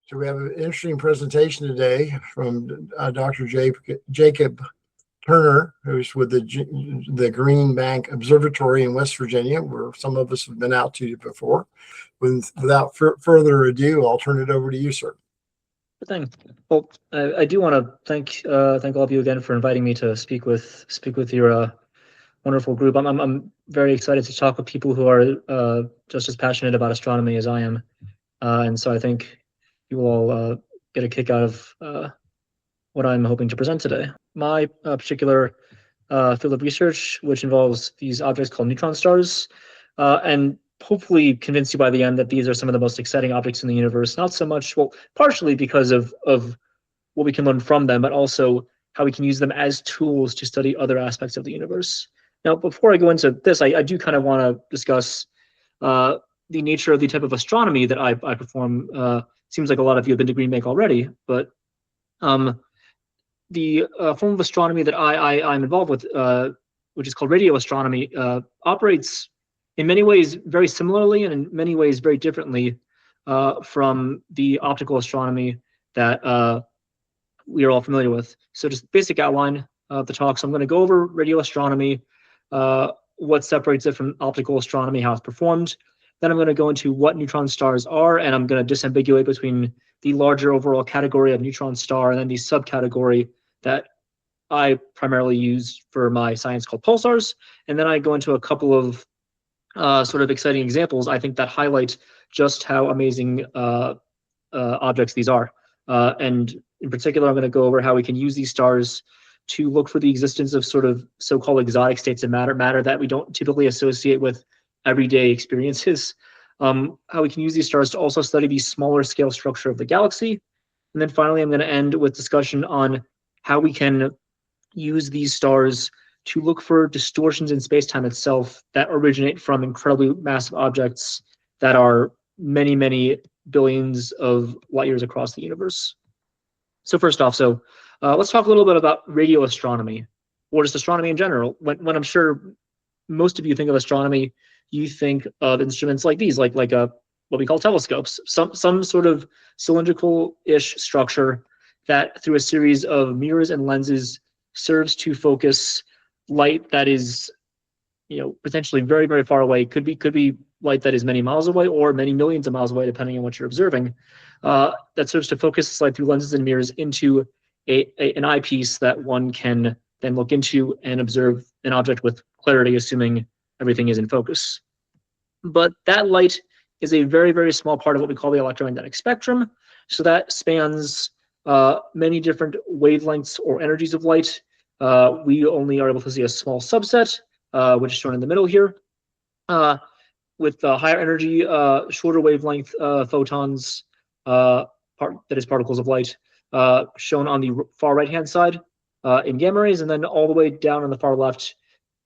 So we have an interesting presentation today from Dr. Jacob Turner, who's with the Green Bank Observatory in West Virginia, where some of us have been out to before. Without further ado, I'll turn it over to you, sir. Good thing. Well, I do want to thank all of you again for inviting me to speak with your wonderful group. I'm very excited to talk with people who are just as passionate about astronomy as I am, and so I think you will all get a kick out of what I'm hoping to present today. My particular field of research, which involves these objects called neutron stars, and hopefully convince you by the end that these are some of the most exciting objects in the universe, not so much, well, partially because of what we can learn from them, but also how we can use them as tools to study other aspects of the universe. Now, before I go into this, I do kind of want to discuss the nature of the type of astronomy that I perform. Seems like a lot of you have been to Green Bank already, but the form of astronomy that I'm involved with, which is called radio astronomy, operates in many ways very similarly and in many ways very differently from the optical astronomy that we are all familiar with. So just basic outline of the talk. So I'm going to go over radio astronomy, what separates it from optical astronomy, how it's performed. Then I'm going to go into what neutron stars are, and I'm going to disambiguate between the larger overall category of neutron star and then the subcategory that I primarily use for my science called pulsars. And then I go into a couple of sort of exciting examples, I think, that highlight just how amazing objects these are. And in particular, I'm going to go over how we can use these stars to look for the existence of sort of so-called exotic states of matter that we don't typically associate with everyday experiences. How we can use these stars to also study the smaller scale structure of the galaxy. And then finally, I'm going to end with discussion on how we can use these stars to look for distortions in space-time itself that originate from incredibly massive objects that are many, many billions of light years across the universe. So first off, let's talk a little bit about radio astronomy, or just astronomy in general. When I'm sure most of you think of astronomy, you think of instruments like these, like what we call telescopes, some sort of cylindrical-ish structure that through a series of mirrors and lenses serves to focus light that is, potentially very, very far away. Could be light that is many miles away or many millions of miles away, depending on what you're observing. That serves to focus light through lenses and mirrors into an eyepiece that one can then look into and observe an object with clarity, assuming everything is in focus. But that light is a very, very small part of what we call the electromagnetic spectrum. So that spans many different wavelengths or energies of light. We only are able to see a small subset, which is shown in the middle here. With higher energy, shorter wavelength photons, that is particles of light, shown on the far right-hand side in gamma rays, and then all the way down on the far left,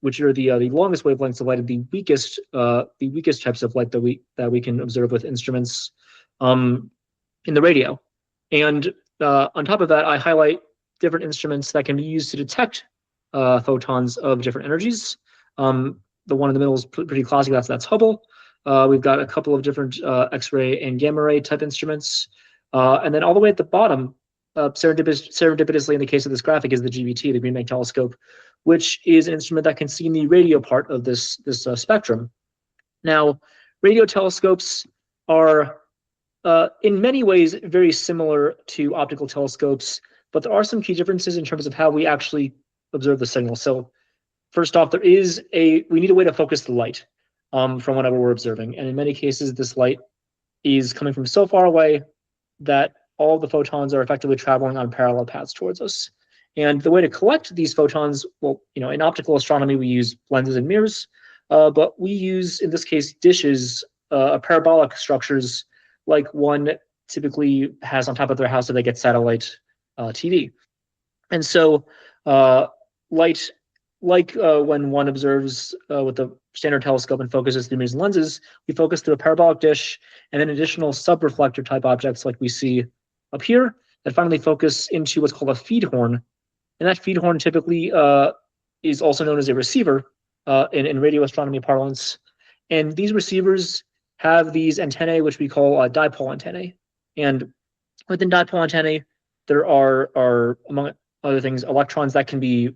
which are the longest wavelengths of light, and the weakest types of light that we can observe with instruments in the radio. And on top of that, I highlight different instruments that can be used to detect photons of different energies. The one in the middle is pretty classic. That's Hubble. We've got a couple of different X-ray and gamma ray type instruments, and then all the way at the bottom, serendipitously in the case of this graphic, is the GBT, the Green Bank Telescope, which is an instrument that can see in the radio part of this spectrum. Now, radio telescopes are in many ways very similar to optical telescopes, but there are some key differences in terms of how we actually observe the signal. So first off, we need a way to focus the light from whatever we're observing. And in many cases, this light is coming from so far away that all the photons are effectively traveling on parallel paths towards us. And the way to collect these photons, well, in optical astronomy, we use lenses and mirrors, but we use, in this case, dishes, parabolic structures, like one typically has on top of their house if they get satellite TV. And so light, like when one observes with the standard telescope and focuses through mirrors and lenses, we focus through a parabolic dish and then additional subreflector type objects like we see up here that finally focus into what's called a feed horn. And that feed horn typically is also known as a receiver in radio astronomy parlance. And these receivers have these antennae, which we call dipole antennae. And Within dipole antennae, there are among other things electrons that can be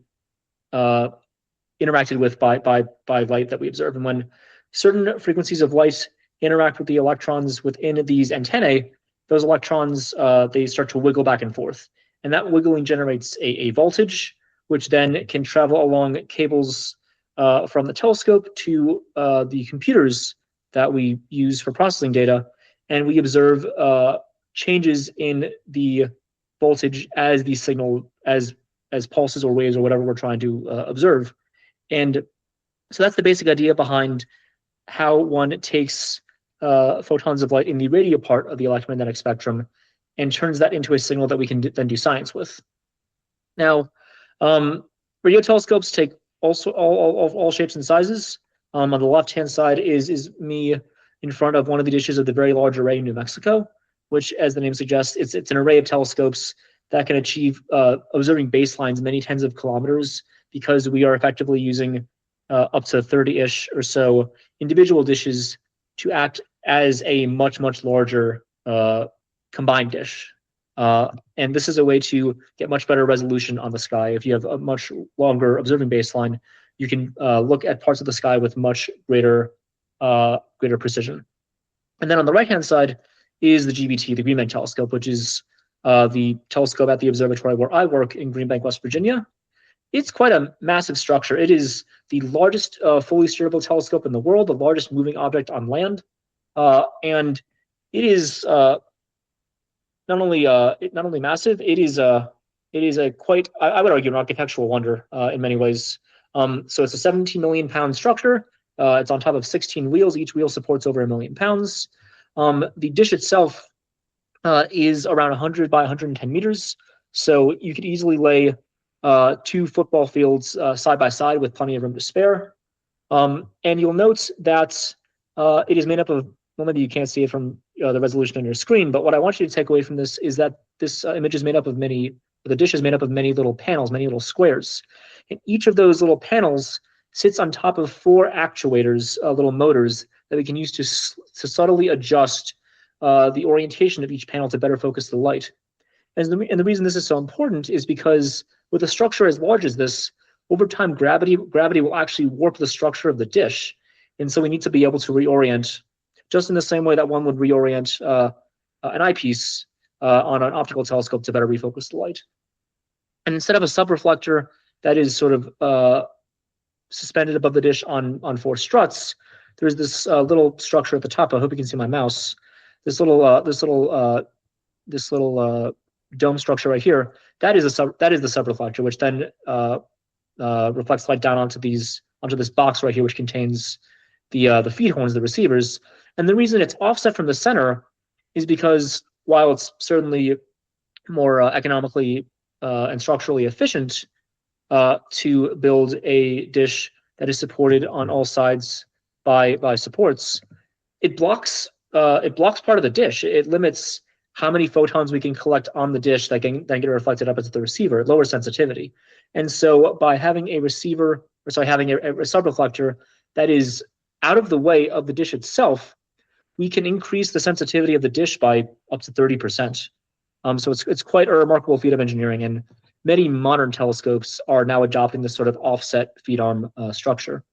interacted with by light that we observe. And when certain frequencies of light interact with the electrons within these antennae, those electrons they start to wiggle back and forth, and that wiggling generates a voltage, which then can travel along cables from the telescope to the computers that we use for processing data, and we observe changes in the voltage as the signal as pulses or waves or whatever we're trying to observe. And so that's the basic idea behind how one takes photons of light in the radio part of the electromagnetic spectrum and turns that into a signal that we can then do science with. Now, radio telescopes take also all shapes and sizes. On the left-hand side is me in front of one of the dishes of the Very Large Array in New Mexico, which, as the name suggests, it's an array of telescopes that can achieve observing baselines many tens of kilometers, because we are effectively using up to 30-ish or so individual dishes to act as a much larger combined dish. And this is a way to get much better resolution on the sky. If you have a much longer observing baseline, you can look at parts of the sky with much greater precision. And then on the right-hand side is the GBT, the Green Bank Telescope, which is the telescope at the observatory where I work in Green Bank, West Virginia. It's quite a massive structure. It is the largest fully steerable telescope in the world, the largest moving object on land, and it is not only massive. It is a quite, I would argue, an architectural wonder in many ways. So it's a 17 million pound structure. It's on top of 16 wheels. Each wheel supports over 1 million pounds. The dish itself is around 100 by 110 meters. So you could easily lay 2 football fields side by side with plenty of room to spare. And you'll note that it is made up of, well, maybe you can't see it from the resolution on your screen, but what I want you to take away from this is that this image is made up of the dish is made up of many little panels, many little squares. And each of those little panels sits on top of 4 actuators, little motors, that we can use to subtly adjust the orientation of each panel to better focus the light. And the reason this is so important is because with a structure as large as this, over time, gravity will actually warp the structure of the dish. And so we need to be able to reorient, just in the same way that one would reorient an eyepiece on an optical telescope to better refocus the light. And instead of a subreflector that is sort of suspended above the dish on 4 struts, there's this little structure at the top. I hope you can see my mouse. This little dome structure right here. That is the subreflector, which then reflects light down onto this box right here, which contains the feed horns, the receivers. And the reason it's offset from the center is because while it's certainly more economically and structurally efficient to build a dish that is supported on all sides by supports, it blocks part of the dish. It limits how many photons we can collect on the dish that can then get reflected up into the receiver. It lowers sensitivity. And so by having having a subreflector that is out of the way of the dish itself, we can increase the sensitivity of the dish by up to 30%. So it's quite a remarkable feat of engineering, and many modern telescopes are now adopting this sort of offset feed arm structure.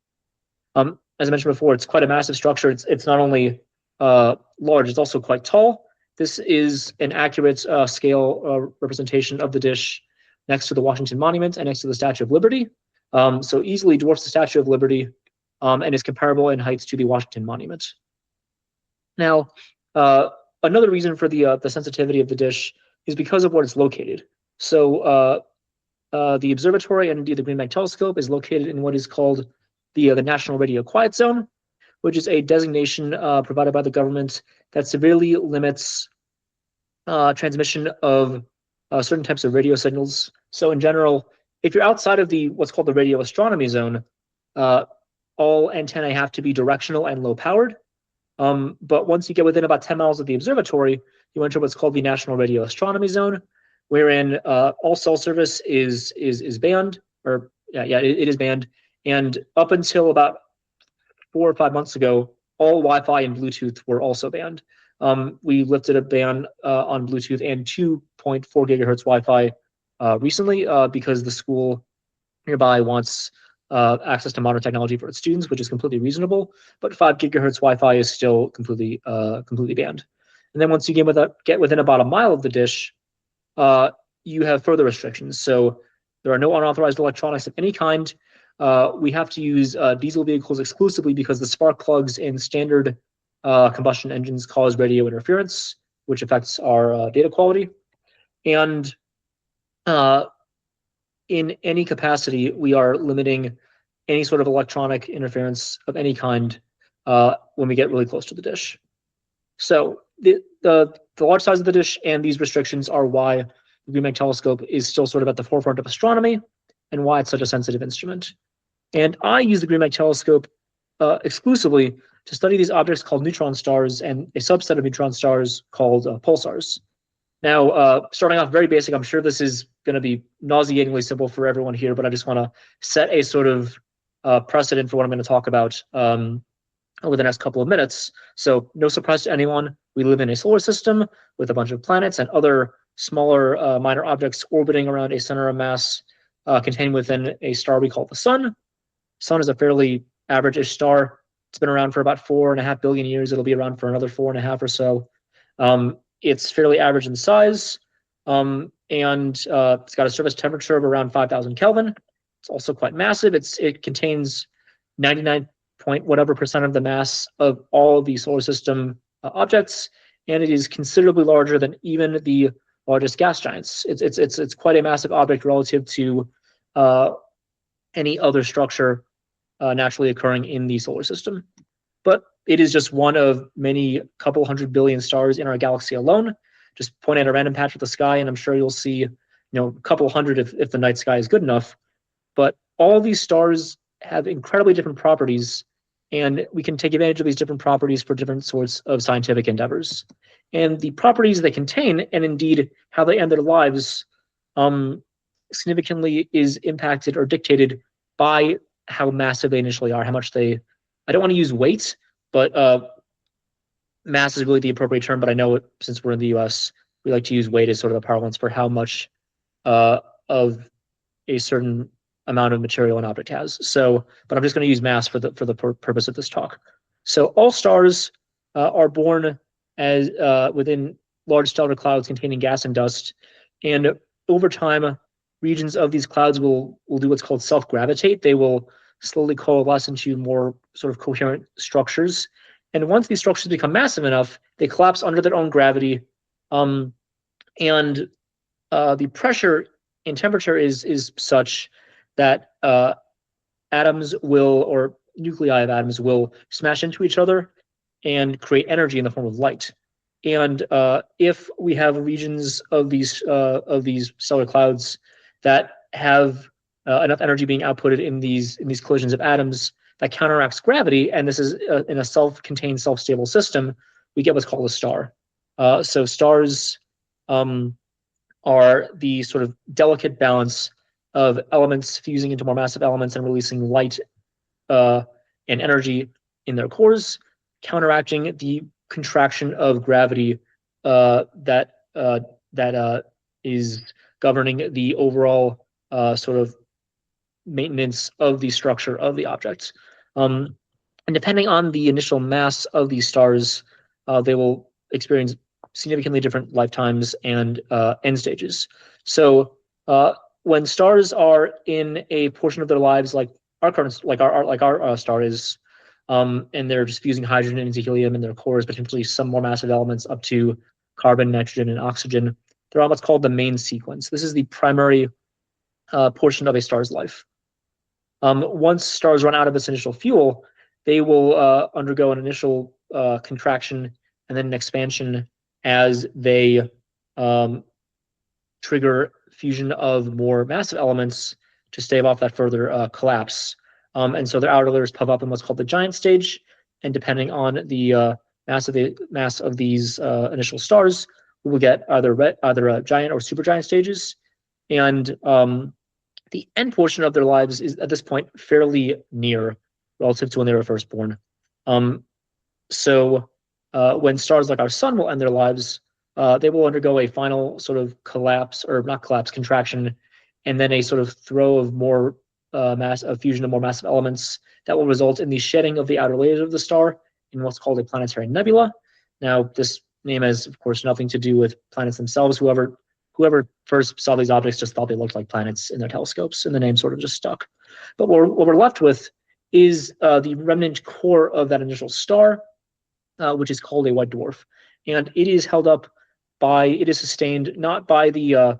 As I mentioned before, it's quite a massive structure. It's not only large, it's also quite tall. This is an accurate scale representation of the dish next to the Washington Monument and next to the Statue of Liberty. So easily dwarfs the Statue of Liberty and is comparable in heights to the Washington Monument. Now, another reason for the sensitivity of the dish is because of where it's located. So the observatory and indeed the Green Bank Telescope is located in what is called the National Radio Quiet Zone, which is a designation provided by the government that severely limits transmission of certain types of radio signals. So in general, if you're outside of what's called the radio astronomy zone, all antennae have to be directional and low powered. But once you get within about 10 miles of the observatory, you enter what's called the National Radio Astronomy Zone, wherein all cell service is banned, or it is banned. And up until about 4 or 5 months ago, all Wi-Fi and Bluetooth were also banned. We lifted a ban on Bluetooth and 2.4 gigahertz Wi-Fi recently because the school nearby wants access to modern technology for its students, which is completely reasonable. But 5 gigahertz Wi-Fi is still completely banned. And then once you get within about a mile of the dish, you have further restrictions. So there are no unauthorized electronics of any kind. We have to use diesel vehicles exclusively because the spark plugs in standard combustion engines cause radio interference, which affects our data quality. And in any capacity, we are limiting any sort of electronic interference of any kind when we get really close to the dish. So the large size of the dish and these restrictions are why the Green Bank telescope is still sort of at the forefront of astronomy and why it's such a sensitive instrument. And I use the Green Bank telescope exclusively to study these objects called neutron stars and a subset of neutron stars called pulsars. Now, starting off very basic, I'm sure this is going to be nauseatingly simple for everyone here, but I just want to set a sort of precedent for what I'm going to talk about over the next couple of minutes. So no surprise to anyone, we live in a solar system with a bunch of planets and other smaller minor objects orbiting around a center of mass contained within a star we call the Sun. Sun is a fairly average-ish star. It's been around for about 4.5 billion years. It'll be around for another 4.5 or so. It's fairly average in size, and it's got a surface temperature of around 5,000 Kelvin. It's also quite massive. It contains 99 point whatever percent of the mass of all of the solar system objects, and it is considerably larger than even the largest gas giants. It's quite a massive object relative to any other structure naturally occurring in the solar system. But it is just one of many couple hundred billion stars in our galaxy alone. Just point at a random patch of the sky, and I'm sure you'll see, a couple hundred if the night sky is good enough. But all these stars have incredibly different properties, and we can take advantage of these different properties for different sorts of scientific endeavors. And the properties they contain, and indeed how they end their lives, significantly is impacted or dictated by how massive they initially are, how much they, I don't want to use weight, but mass is really the appropriate term, but I know since we're in the US, we like to use weight as sort of a parlance for how much of a certain amount of material an object has. So, but I'm just going to use mass for the purpose of this talk. So all stars are born as within large stellar clouds containing gas and dust, and over time, regions of these clouds will do what's called self-gravitate. They will slowly coalesce into more sort of coherent structures. And once these structures become massive enough, they collapse under their own gravity. And the pressure and temperature is such that atoms will, or nuclei of atoms will smash into each other and create energy in the form of light. And if we have regions of these stellar clouds that have enough energy being outputted in these collisions of atoms that counteracts gravity, and this is in a self-contained, self-stable system, we get what's called a star. So stars are the sort of delicate balance of elements fusing into more massive elements and releasing light and energy in their cores, counteracting the contraction of gravity that is governing the overall sort of maintenance of the structure of the object. And depending on the initial mass of these stars, they will experience significantly different lifetimes and end stages. So when stars are in a portion of their lives like our star is, and they're just fusing hydrogen into helium in their cores, potentially some more massive elements up to carbon, nitrogen, and oxygen, they're on what's called the main sequence. This is the primary portion of a star's life. Once stars run out of its initial fuel, they will undergo an initial contraction and then an expansion as they trigger fusion of more massive elements to stave off that further collapse. And so their outer layers puff up in what's called the giant stage. And depending on the mass of these initial stars, we will get either giant or supergiant stages. And the end portion of their lives is at this point fairly near relative to when they were first born. So when stars like our sun will end their lives, they will undergo a final sort of collapse, or not collapse, contraction, and then a sort of throw of more fusion of more massive elements that will result in the shedding of the outer layers of the star in what's called a planetary nebula. Now, this name has, of course, nothing to do with planets themselves. Whoever first saw these objects just thought they looked like planets in their telescopes, and the name sort of just stuck. But what we're left with is the remnant core of that initial star, which is called a white dwarf, and it is held up by, it is sustained not by the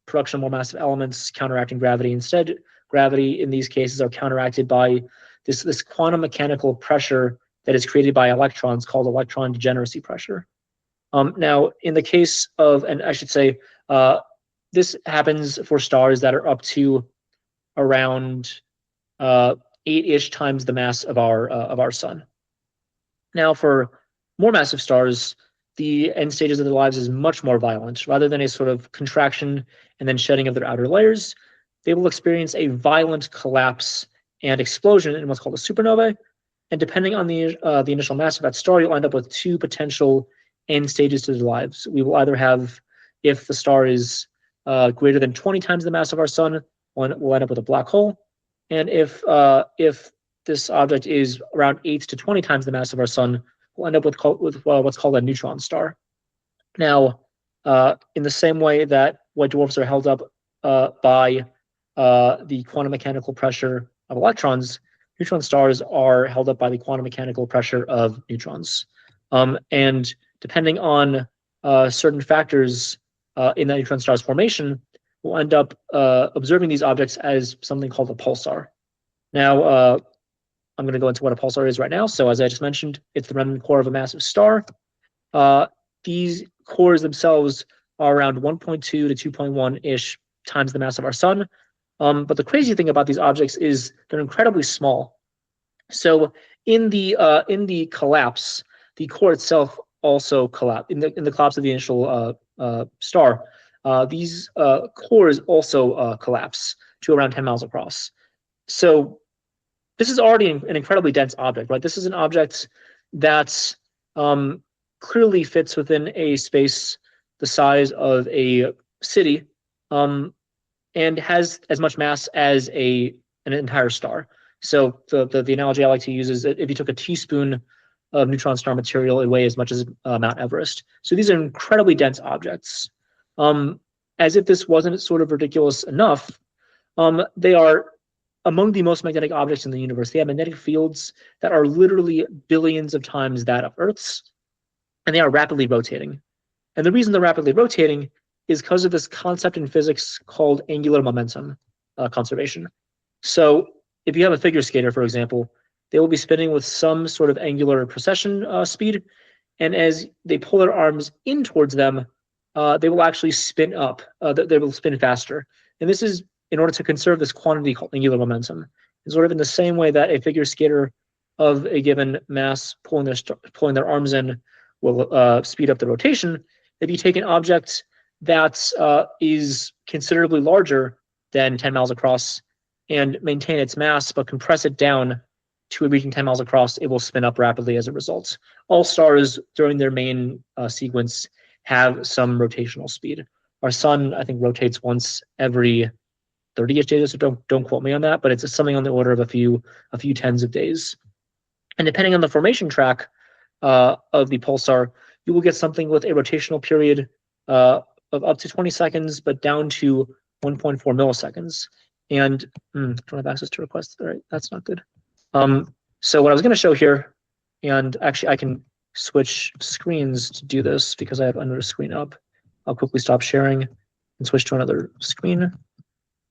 production of more massive elements counteracting gravity. Instead, gravity in these cases are counteracted by this quantum mechanical pressure that is created by electrons called electron degeneracy pressure. Now, in the case of, and I should say, this happens for stars that are up to around 8-ish times the mass of our sun. Now, for more massive stars, the end stages of their lives is much more violent. Rather than a sort of contraction and then shedding of their outer layers, they will experience a violent collapse and explosion in what's called a supernova. And depending on the initial mass of that star, you'll end up with two potential end stages to their lives. We will either have, if the star is greater than 20 times the mass of our sun, we'll end up with a black hole. And if this object is around 8 to 20 times the mass of our sun, we'll end up with what's called a neutron star. Now, in the same way that white dwarfs are held up by the quantum mechanical pressure of electrons, neutron stars are held up by the quantum mechanical pressure of neutrons. And depending on certain factors in that neutron star's formation, we'll end up observing these objects as something called a pulsar. Now, I'm going to go into what a pulsar is right now. So as I just mentioned, it's the remnant core of a massive star. These cores themselves are around 1.2 to 2.1-ish times the mass of our sun. But the crazy thing about these objects is they're incredibly small. So in the collapse, the core itself also collapse. In the collapse of the initial star, these cores also collapse to around 10 miles across. So this is already an incredibly dense object, right? This is an object that clearly fits within a space the size of a city, and has as much mass as an entire star. So the analogy I like to use is that if you took a teaspoon of neutron star material, it weighs as much as Mount Everest. So these are incredibly dense objects. As if this wasn't sort of ridiculous enough, they are among the most magnetic objects in the universe. They have magnetic fields that are literally billions of times that of Earth's, and they are rapidly rotating. And the reason they're rapidly rotating is because of this concept in physics called angular momentum conservation. So if you have a figure skater, for example, they will be spinning with some sort of angular precession speed, and as they pull their arms in towards them, they will actually spin up. They will spin faster. And this is in order to conserve this quantity called angular momentum. And sort of in the same way that a figure skater of a given mass pulling their arms in will speed up the rotation, if you take an object that is considerably larger than 10 miles across and maintain its mass but compress it down to a region 10 miles across, it will spin up rapidly as a result. All stars during their main sequence have some rotational speed. Our sun, I think, rotates once every 30-ish days, so don't quote me on that, but it's something on the order of a few tens of days. And depending on the formation track of the pulsar, you will get something with a rotational period of up to 20 seconds, but down to 1.4 milliseconds. And don't have access to requests. All right, that's not good. So what I was going to show here, and actually I can switch screens to do this because I have another screen up. I'll quickly stop sharing and switch to another screen.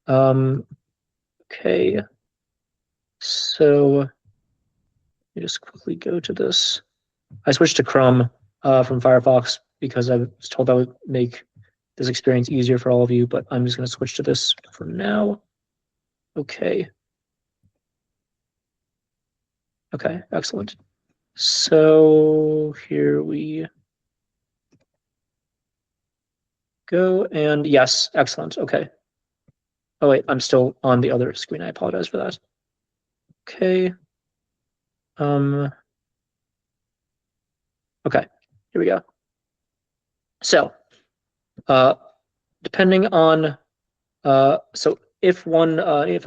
Okay, so let me just quickly go to this. I switched to Chrome from Firefox because I was told that would make this experience easier for all of you, but I'm just going to switch to this for now. Okay. Okay, excellent. So here we go, and yes, excellent. Okay. Oh wait, I'm still on the other screen. I apologize for that. Okay. Okay, here we go. So, depending on, so if a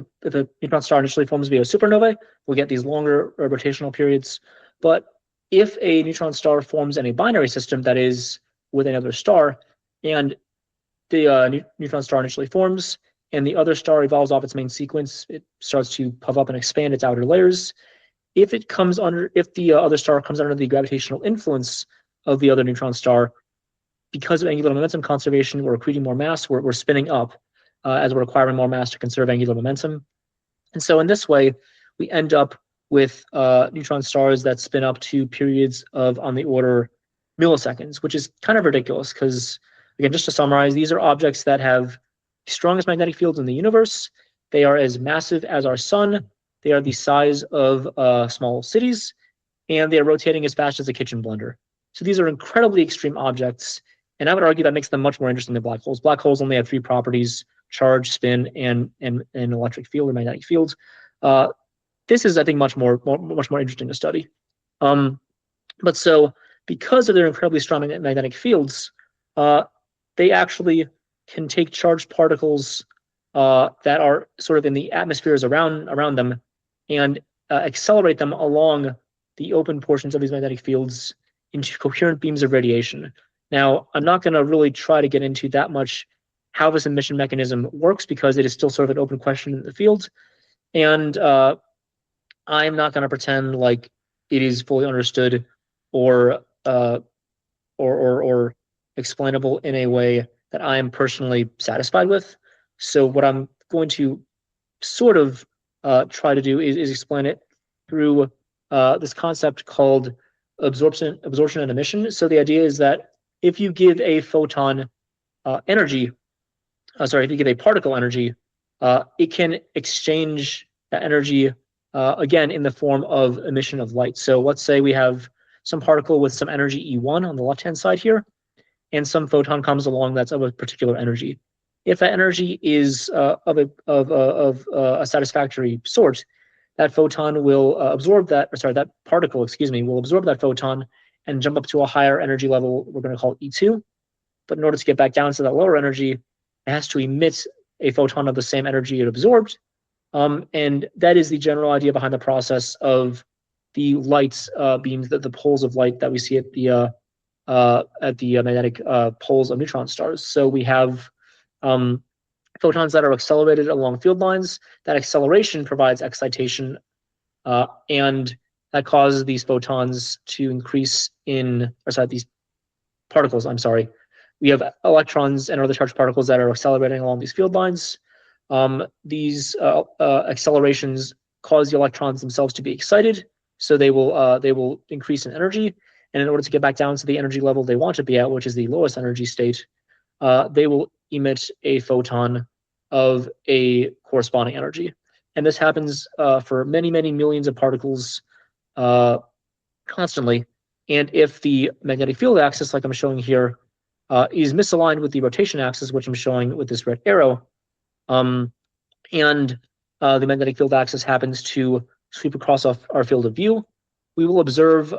neutron star initially forms via supernovae, we'll get these longer rotational periods. But if a neutron star forms in a binary system, that is with another star, and the neutron star initially forms, and the other star evolves off its main sequence, it starts to puff up and expand its outer layers. If the other star comes under the gravitational influence of the other neutron star, because of angular momentum conservation, we're accreting more mass, we're spinning up as we're acquiring more mass to conserve angular momentum. And so in this way, we end up with neutron stars that spin up to periods of on the order milliseconds, which is kind of ridiculous because, again, just to summarize, these are objects that have the strongest magnetic fields in the universe. They are as massive as our sun. They are the size of small cities, and they are rotating as fast as a kitchen blender. So these are incredibly extreme objects, and I would argue that makes them much more interesting than black holes. Black holes only have three properties: charge, spin, and electric field or magnetic field. This is, I think, much more interesting to study. But so, because of their incredibly strong magnetic fields, they actually can take charged particles that are sort of in the atmospheres around them and accelerate them along the open portions of these magnetic fields into coherent beams of radiation. Now, I'm not going to really try to get into that much how this emission mechanism works because it is still sort of an open question in the field. And I'm not going to pretend like it is fully understood or explainable in a way that I am personally satisfied with. So what I'm going to sort of try to do is explain it through this concept called absorption and emission. So the idea is that if you give a photon energy, if you give a particle energy, it can exchange that energy again in the form of emission of light. So let's say we have some particle with some energy E1 on the left-hand side here, and some photon comes along that's of a particular energy. If that energy is of a satisfactory sort, that photon will absorb that, that particle, will absorb that photon and jump up to a higher energy level we're going to call E2. But in order to get back down to that lower energy, it has to emit a photon of the same energy it absorbed. And that is the general idea behind the process of the light beams, the poles of light that we see at the magnetic poles of neutron stars. So we have photons that are accelerated along field lines. That acceleration provides excitation, and that causes these photons to increase these particles, we have electrons and other charged particles that are accelerating along these field lines. These accelerations cause the electrons themselves to be excited, so they will increase in energy. And in order to get back down to the energy level they want to be at, which is the lowest energy state, they will emit a photon of a corresponding energy. And this happens for many, many millions of particles constantly. And if the magnetic field axis, like I'm showing here, is misaligned with the rotation axis, which I'm showing with this red arrow, and the magnetic field axis happens to sweep across our field of view, we will observe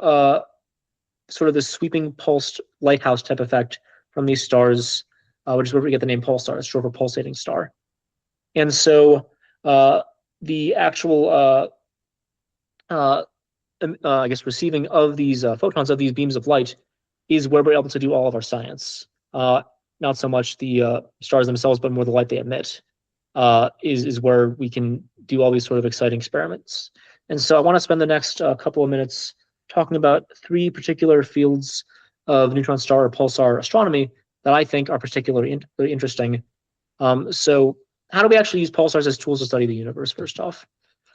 sort of this sweeping pulsed lighthouse type effect from these stars, which is where we get the name pulsar. It's short for pulsating star. And so the actual, receiving of these photons, of these beams of light, is where we're able to do all of our science. Not so much the stars themselves, but more the light they emit is where we can do all these sort of exciting experiments. And so I want to spend the next couple of minutes talking about three particular fields of neutron star or pulsar astronomy that I think are particularly interesting. So how do we actually use pulsars as tools to study the universe, first off?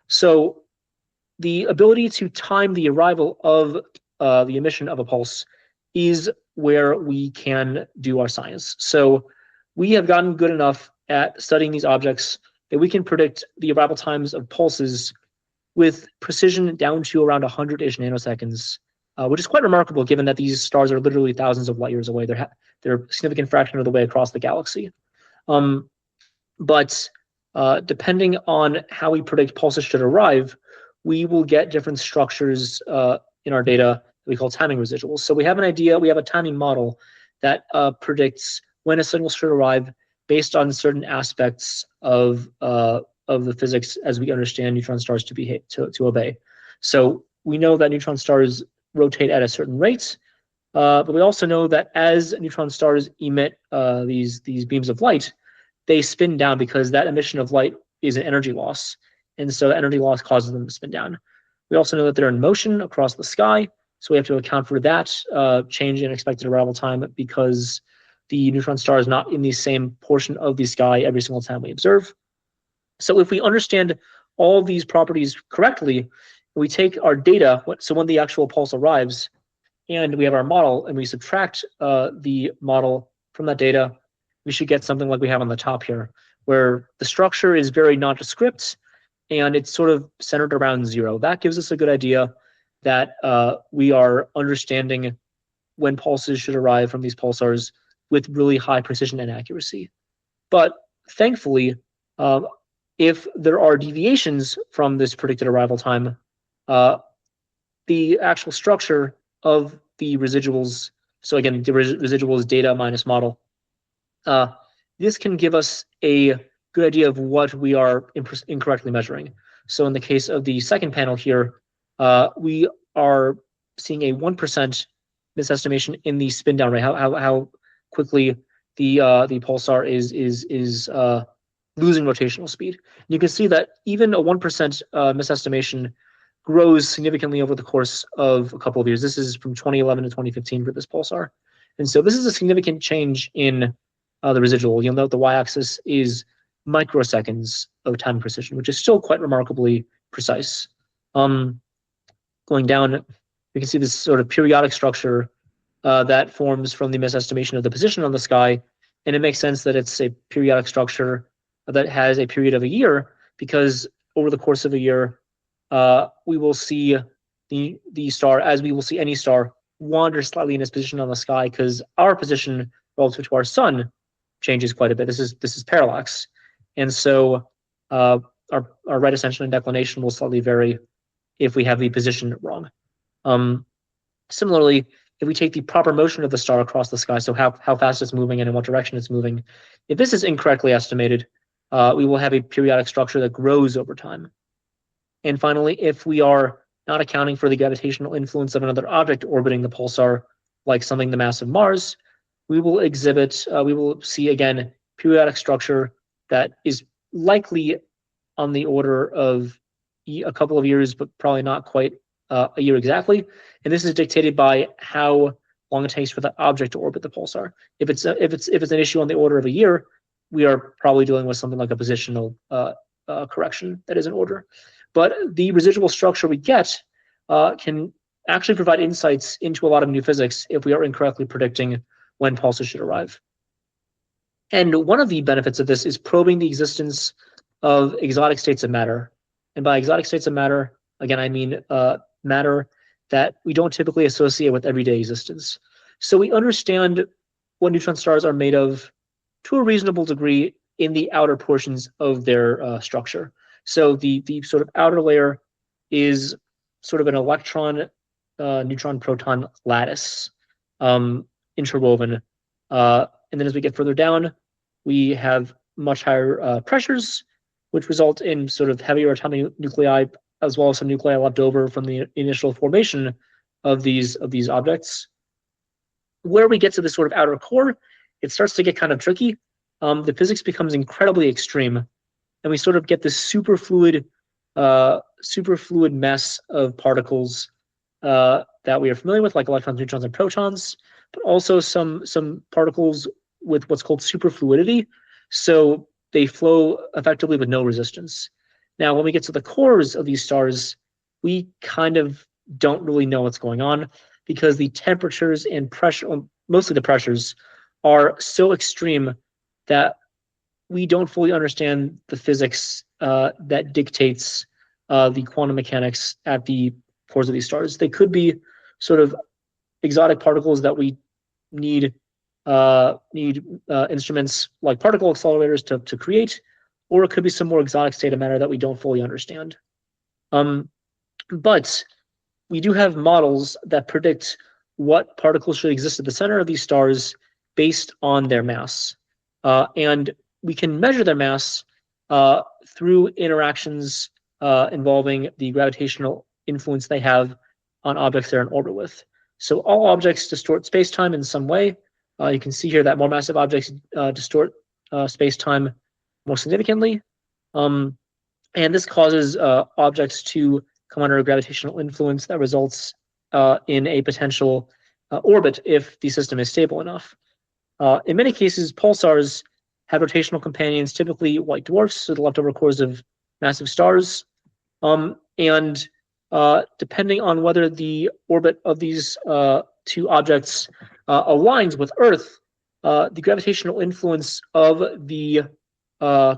So the ability to time the arrival of the emission of a pulse is where we can do our science. So we have gotten good enough at studying these objects that we can predict the arrival times of pulses with precision down to around 100-ish nanoseconds, which is quite remarkable given that these stars are literally thousands of light years away. They're a significant fraction of the way across the galaxy. But depending on how we predict pulses should arrive, we will get different structures in our data we call timing residuals. So we have an idea, we have a timing model that predicts when a signal should arrive based on certain aspects of the physics as we understand neutron stars to obey. So we know that neutron stars rotate at a certain rate, but we also know that as neutron stars emit these beams of light, they spin down because that emission of light is an energy loss, and so energy loss causes them to spin down. We also know that they're in motion across the sky, so we have to account for that change in expected arrival time because the neutron star is not in the same portion of the sky every single time we observe. So if we understand all these properties correctly, we take our data, so when the actual pulse arrives, and we have our model, and we subtract the model from that data, we should get something like we have on the top here, where the structure is very nondescript, and it's sort of centered around 0. That gives us a good idea that we are understanding when pulses should arrive from these pulsars with really high precision and accuracy. But thankfully, if there are deviations from this predicted arrival time, the actual structure of the residuals, so again, the residual is data minus model, this can give us a good idea of what we are incorrectly measuring. So in the case of the second panel here, we are seeing a 1% misestimation in the spin down rate, how quickly the pulsar is losing rotational speed. And you can see that even a 1% misestimation grows significantly over the course of a couple of years. This is from 2011 to 2015 for this pulsar. And so this is a significant change in the residual. You'll note the y-axis is microseconds of time precision, which is still quite remarkably precise. Going down, we can see this sort of periodic structure that forms from the misestimation of the position on the sky. And it makes sense that it's a periodic structure that has a period of a year, because over the course of a year, we will see the star, as we will see any star, wander slightly in its position on the sky, because our position relative to our sun changes quite a bit. This is parallax, and so our right ascension and declination will slightly vary if we have the position wrong. Similarly, if we take the proper motion of the star across the sky, so how fast it's moving and in what direction it's moving, if this is incorrectly estimated, we will have a periodic structure that grows over time. And finally, if we are not accounting for the gravitational influence of another object orbiting the pulsar, like something the mass of Mars, we will see again periodic structure that is likely on the order of a couple of years, but probably not quite a year exactly. And this is dictated by how long it takes for the object to orbit the pulsar. If it's an issue on the order of a year, we are probably dealing with something like a positional correction that is in order. But the residual structure we get can actually provide insights into a lot of new physics if we are incorrectly predicting when pulses should arrive. And one of the benefits of this is probing the existence of exotic states of matter. And by exotic states of matter, again, I mean matter that we don't typically associate with everyday existence. So we understand what neutron stars are made of to a reasonable degree in the outer portions of their structure. So the sort of outer layer is sort of an electron, neutron, proton lattice interwoven. And then as we get further down, we have much higher pressures, which result in sort of heavier atomic nuclei, as well as some nuclei left over from the initial formation of these objects. Where we get to this sort of outer core, it starts to get kind of tricky. The physics becomes incredibly extreme, and we sort of get this superfluid mess of particles that we are familiar with, like electrons, neutrons, and protons, but also some particles with what's called superfluidity. So they flow effectively with no resistance. Now, when we get to the cores of these stars, we kind of don't really know what's going on, because the temperatures and pressure, mostly the pressures, are so extreme that we don't fully understand the physics that dictates the quantum mechanics at the cores of these stars. They could be sort of exotic particles that we need instruments like particle accelerators to create, or it could be some more exotic state of matter that we don't fully understand. But we do have models that predict what particles should exist at the center of these stars based on their mass. And we can measure their mass through interactions involving the gravitational influence they have on objects they're in orbit with. So all objects distort space-time in some way. You can see here that more massive objects distort space-time more significantly. And this causes objects to come under a gravitational influence that results in a potential orbit if the system is stable enough. In many cases, pulsars have rotational companions, typically white dwarfs, so the leftover cores of massive stars. And depending on whether the orbit of these two objects aligns with Earth, the gravitational influence of the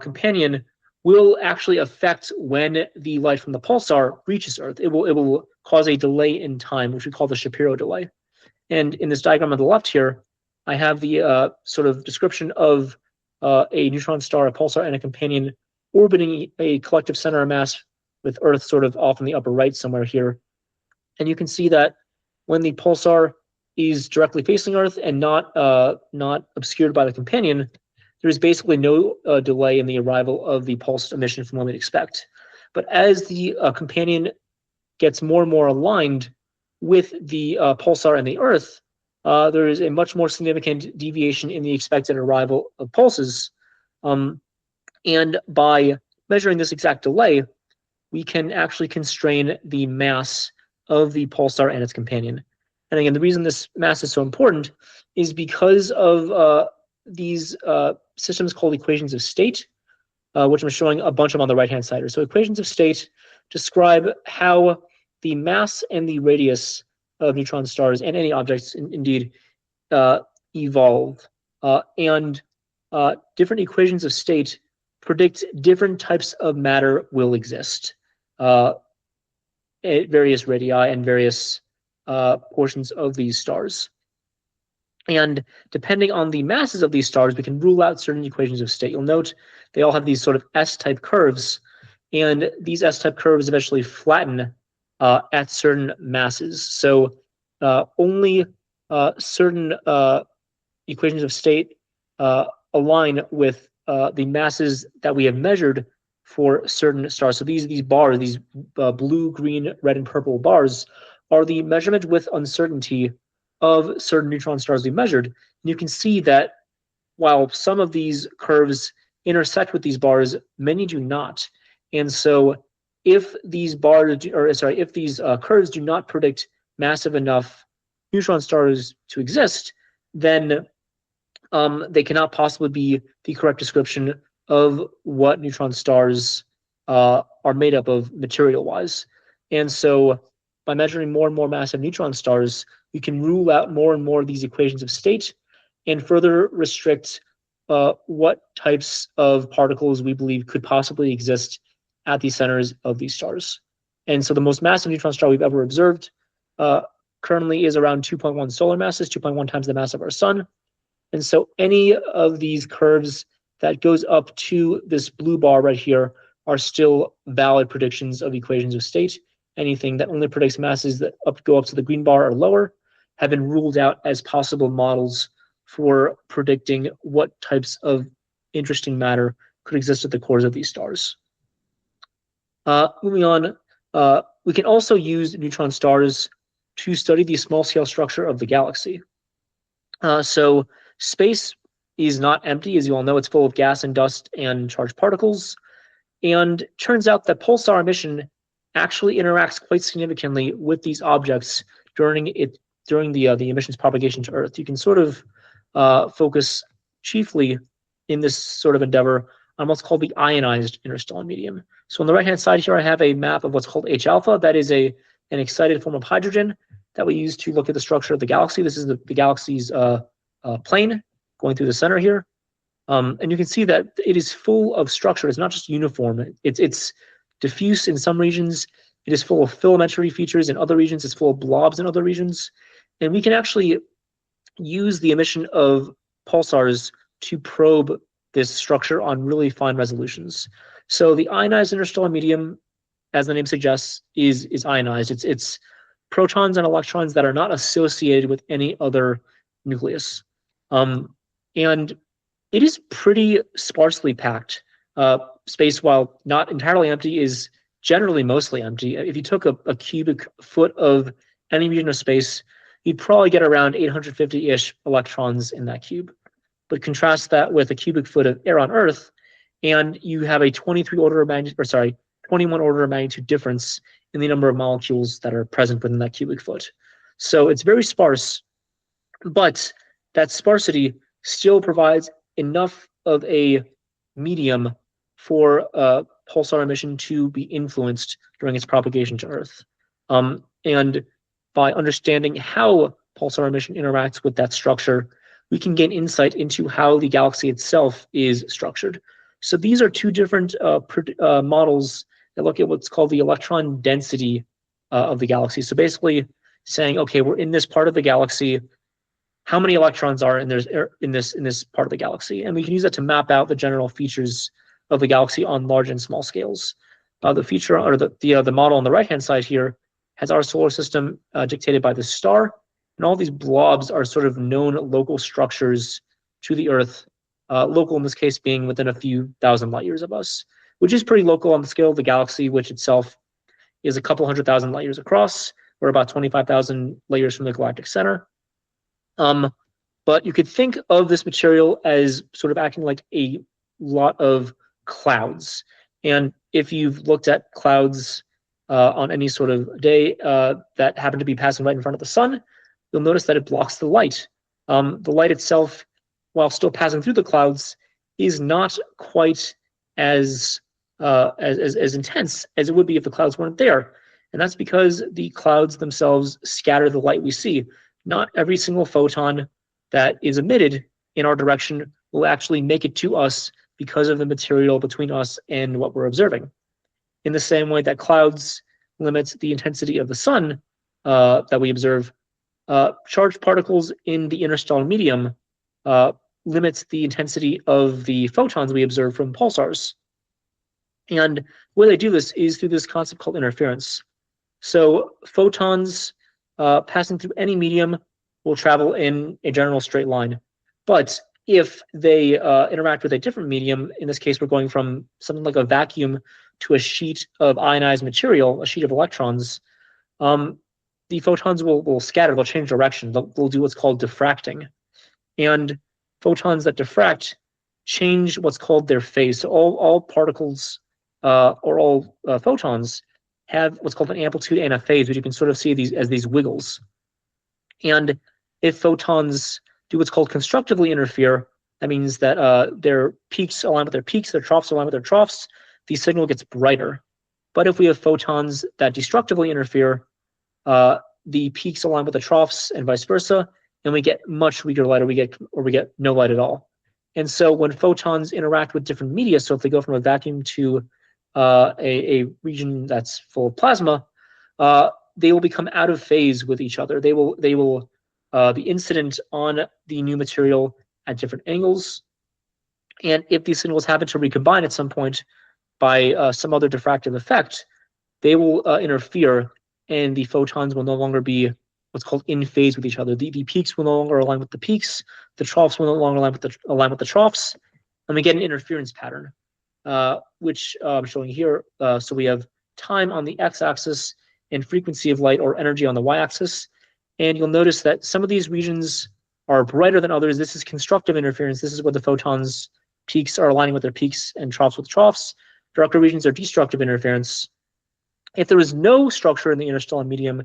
companion will actually affect when the light from the pulsar reaches Earth. It will cause a delay in time, which we call the Shapiro delay. And in this diagram on the left here, I have the sort of description of a neutron star, a pulsar, and a companion orbiting a collective center of mass with Earth sort of off in the upper right somewhere here. And you can see that when the pulsar is directly facing Earth and not obscured by the companion, there is basically no delay in the arrival of the pulsed emission from what we'd expect. But as the companion gets more and more aligned with the pulsar and the Earth, there is a much more significant deviation in the expected arrival of pulses. And by measuring this exact delay, we can actually constrain the mass of the pulsar and its companion. And again, the reason this mass is so important is because of these systems called equations of state, which I'm showing a bunch of them on the right-hand side. So equations of state describe how the mass and the radius of neutron stars and any objects indeed evolve. And different equations of state predict different types of matter will exist at various radii and various portions of these stars. And depending on the masses of these stars, we can rule out certain equations of state. You'll note they all have these sort of S-type curves, and these S-type curves eventually flatten at certain masses. So only certain equations of state align with the masses that we have measured for certain stars. So these bars, these blue, green, red, and purple bars, are the measurement with uncertainty of certain neutron stars we measured. And you can see that while some of these curves intersect with these bars, many do not. And so if these curves do not predict massive enough neutron stars to exist, then they cannot possibly be the correct description of what neutron stars are made up of material-wise. And so by measuring more and more massive neutron stars, we can rule out more and more of these equations of state and further restrict what types of particles we believe could possibly exist at the centers of these stars. And so the most massive neutron star we've ever observed currently is around 2.1 solar masses, 2.1 times the mass of our sun. And so any of these curves that goes up to this blue bar right here are still valid predictions of equations of state. Anything that only predicts masses that go up to the green bar or lower have been ruled out as possible models for predicting what types of interesting matter could exist at the cores of these stars. Moving on, we can also use neutron stars to study the small-scale structure of the galaxy. So space is not empty, as you all know. It's full of gas and dust and charged particles. And turns out that pulsar emission actually interacts quite significantly with these objects during the emission's propagation to Earth. You can sort of focus chiefly in this sort of endeavor on what's called the ionized interstellar medium. So on the right-hand side here, I have a map of what's called H-alpha. That is an excited form of hydrogen that we use to look at the structure of the galaxy. This is the galaxy's plane going through the center here. And you can see that it is full of structure. It's not just uniform. It's diffuse in some regions. It is full of filamentary features in other regions. It's full of blobs in other regions. And we can actually use the emission of pulsars to probe this structure on really fine resolutions. So the ionized interstellar medium, as the name suggests, is ionized. It's protons and electrons that are not associated with any other nucleus. And it is pretty sparsely packed. Space, while not entirely empty, is generally mostly empty. If you took a cubic foot of any region of space, you'd probably get around 850-ish electrons in that cube. But contrast that with a cubic foot of air on Earth, and you have a 21 order of magnitude difference in the number of molecules that are present within that cubic foot. So it's very sparse, but that sparsity still provides enough of a medium for pulsar emission to be influenced during its propagation to Earth. And by understanding how pulsar emission interacts with that structure, we can gain insight into how the galaxy itself is structured. So these are two different models that look at what's called the electron density of the galaxy. So basically saying, okay, we're in this part of the galaxy. How many electrons are in this part of the galaxy? And we can use that to map out the general features of the galaxy on large and small scales. The feature, or the model on the right-hand side here, has our solar system dictated by the star, and all these blobs are sort of known local structures to the Earth, local in this case being within a few thousand light years of us, which is pretty local on the scale of the galaxy, which itself is a couple 100,000 light years across. We're about 25,000 light years from the galactic center. But you could think of this material as sort of acting like a lot of clouds. And if you've looked at clouds on any sort of day that happen to be passing right in front of the sun, you'll notice that it blocks the light. The light itself, while still passing through the clouds, is not quite as intense as it would be if the clouds weren't there. And that's because the clouds themselves scatter the light we see. Not every single photon that is emitted in our direction will actually make it to us because of the material between us and what we're observing. In the same way that clouds limit the intensity of the sun that we observe, charged particles in the interstellar medium limits the intensity of the photons we observe from pulsars. And the way they do this is through this concept called interference. So photons passing through any medium will travel in a general straight line. But if they interact with a different medium, in this case, we're going from something like a vacuum to a sheet of ionized material, a sheet of electrons, the photons will scatter, they'll change direction, they'll do what's called diffracting. And photons that diffract change what's called their phase. So all particles or all photons have what's called an amplitude and a phase, which you can sort of see as these wiggles. And if photons do what's called constructively interfere, that means that their peaks align with their peaks, their troughs align with their troughs, the signal gets brighter. But if we have photons that destructively interfere, the peaks align with the troughs and vice versa, and we get much weaker light, or we get no light at all. And so when photons interact with different media, so if they go from a vacuum to a region that's full of plasma, they will become out of phase with each other. They will be incident on the new material at different angles. And if these signals happen to recombine at some point by some other diffractive effect, they will interfere, and the photons will no longer be what's called in phase with each other. The peaks will no longer align with the peaks, the troughs will no longer align with the troughs, and we get an interference pattern, which I'm showing here. So we have time on the x-axis and frequency of light or energy on the y-axis. And you'll notice that some of these regions are brighter than others. This is constructive interference. This is where the photons' peaks are aligning with their peaks and troughs with troughs. Darker regions are destructive interference. If there was no structure in the interstellar medium,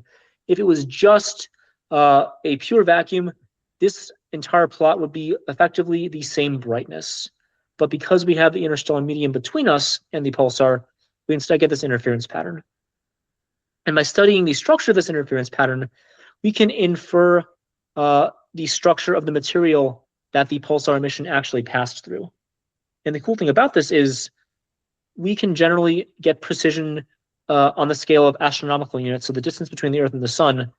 if it was just a pure vacuum, this entire plot would be effectively the same brightness. But because we have the interstellar medium between us and the pulsar, we instead get this interference pattern. And by studying the structure of this interference pattern, we can infer the structure of the material that the pulsar emission actually passed through. And the cool thing about this is we can generally get precision on the scale of astronomical units, so the distance between the Earth and the sun.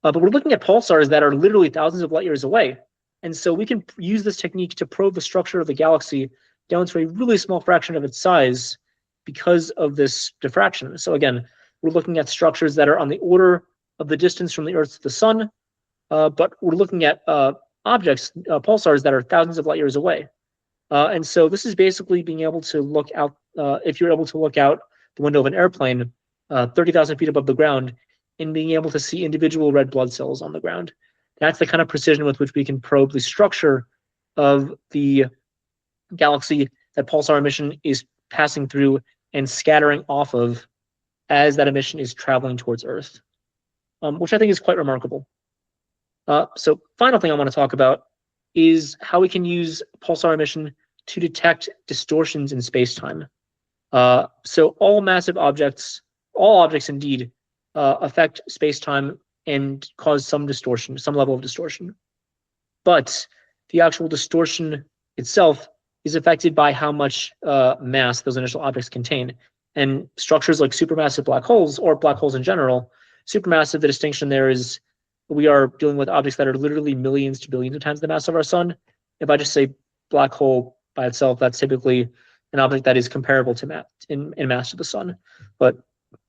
But we're looking at pulsars that are literally thousands of light years away. And so we can use this technique to probe the structure of the galaxy down to a really small fraction of its size because of this diffraction. So again, we're looking at structures that are on the order of the distance from the Earth to the Sun, but we're looking at objects, pulsars that are thousands of light years away. And so this is basically being able to look out, if you're able to look out the window of an airplane 30,000 feet above the ground and being able to see individual red blood cells on the ground. That's the kind of precision with which we can probe the structure of the galaxy that pulsar emission is passing through and scattering off of as that emission is traveling towards Earth, which I think is quite remarkable. So final thing I want to talk about is how we can use pulsar emission to detect distortions in space-time. So all massive objects, all objects indeed, affect space-time and cause some distortion, some level of distortion. But the actual distortion itself is affected by how much mass those initial objects contain. And structures like supermassive black holes, or black holes in general, supermassive, the distinction there is we are dealing with objects that are literally millions to billions of times the mass of our sun. If I just say black hole by itself, that's typically an object that is comparable to in mass to the sun. But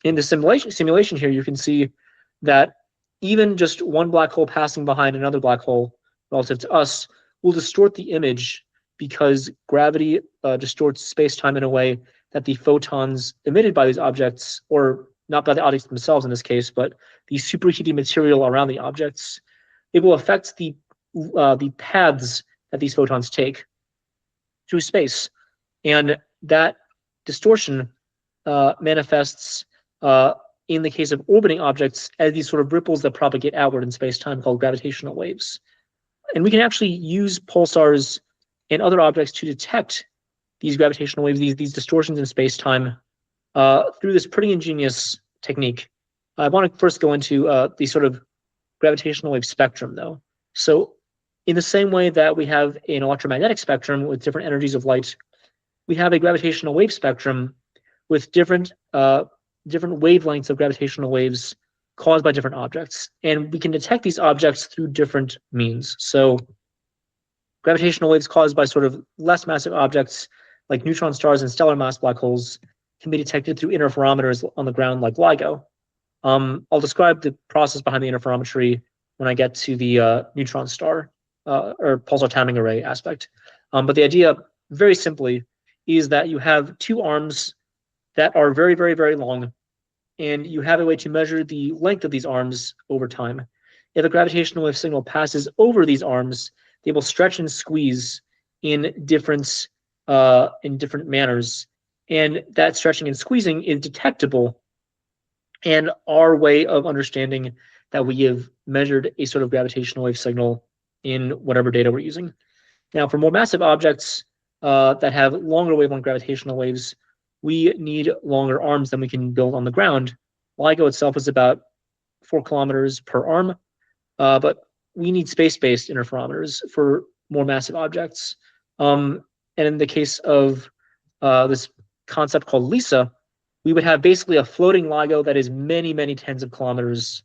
in the simulation here, you can see that even just one black hole passing behind another black hole relative to us will distort the image because gravity distorts space-time in a way that the photons emitted by these objects, or not by the objects themselves in this case, but the superheated material around the objects, it will affect the paths that these photons take through space. And that distortion manifests in the case of orbiting objects as these sort of ripples that propagate outward in space-time called gravitational waves. And we can actually use pulsars and other objects to detect these gravitational waves, these distortions in space-time through this pretty ingenious technique. I want to first go into the sort of gravitational wave spectrum, though. So in the same way that we have an electromagnetic spectrum with different energies of light, we have a gravitational wave spectrum with different wavelengths of gravitational waves caused by different objects. And we can detect these objects through different means. So gravitational waves caused by sort of less massive objects like neutron stars and stellar mass black holes can be detected through interferometers on the ground like LIGO. I'll describe the process behind the interferometry when I get to the neutron star or pulsar timing array aspect. But the idea, very simply, is that you have two arms that are very, very, very long, and you have a way to measure the length of these arms over time. If a gravitational wave signal passes over these arms, they will stretch and squeeze in different manners, and that stretching and squeezing is detectable. And our way of understanding that we have measured a sort of gravitational wave signal in whatever data we're using. Now, for more massive objects that have longer wavelength gravitational waves, we need longer arms than we can build on the ground. LIGO itself is about 4 kilometers per arm, but we need space-based interferometers for more massive objects. And in the case of this concept called LISA, we would have basically a floating LIGO that is many, many tens of kilometers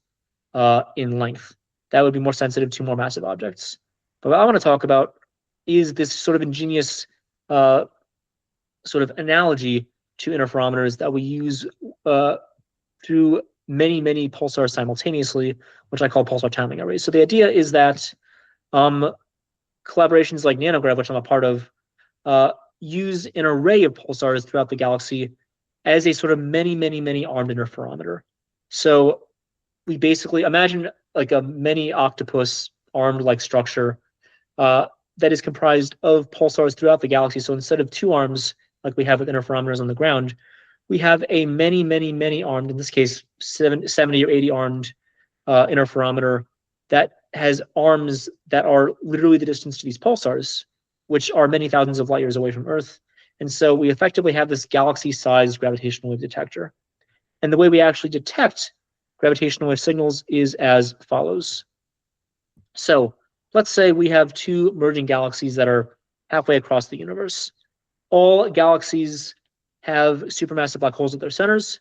in length. That would be more sensitive to more massive objects. But what I want to talk about is this sort of ingenious sort of analogy to interferometers that we use through many, many pulsars simultaneously, which I call pulsar timing arrays. So the idea is that collaborations like NANOGrav, which I'm a part of, use an array of pulsars throughout the galaxy as a sort of many, many, many armed interferometer. So we basically imagine like a many octopus armed-like structure that is comprised of pulsars throughout the galaxy. So instead of 2 arms like we have with interferometers on the ground, we have a many, many, many armed, in this case, 70 or 80 armed interferometer that has arms that are literally the distance to these pulsars, which are many thousands of light years away from Earth. And so we effectively have this galaxy-sized gravitational wave detector. And the way we actually detect gravitational wave signals is as follows. So let's say we have 2 merging galaxies that are halfway across the universe. All galaxies have supermassive black holes at their centers.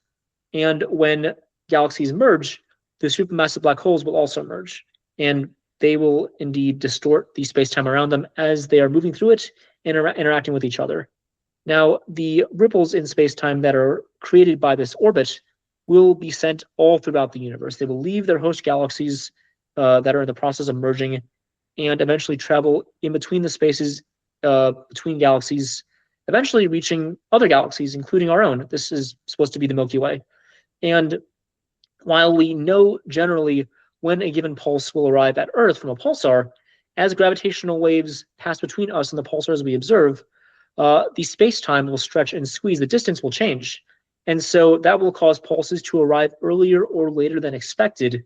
And when galaxies merge, the supermassive black holes will also merge. And they will indeed distort the space-time around them as they are moving through it and interacting with each other. Now, the ripples in space-time that are created by this orbit will be sent all throughout the universe. They will leave their host galaxies that are in the process of merging and eventually travel in between the spaces between galaxies, eventually reaching other galaxies, including our own. This is supposed to be the Milky Way. And while we know generally when a given pulse will arrive at Earth from a pulsar, as gravitational waves pass between us and the pulsars we observe, the space-time will stretch and squeeze. The distance will change. And so that will cause pulses to arrive earlier or later than expected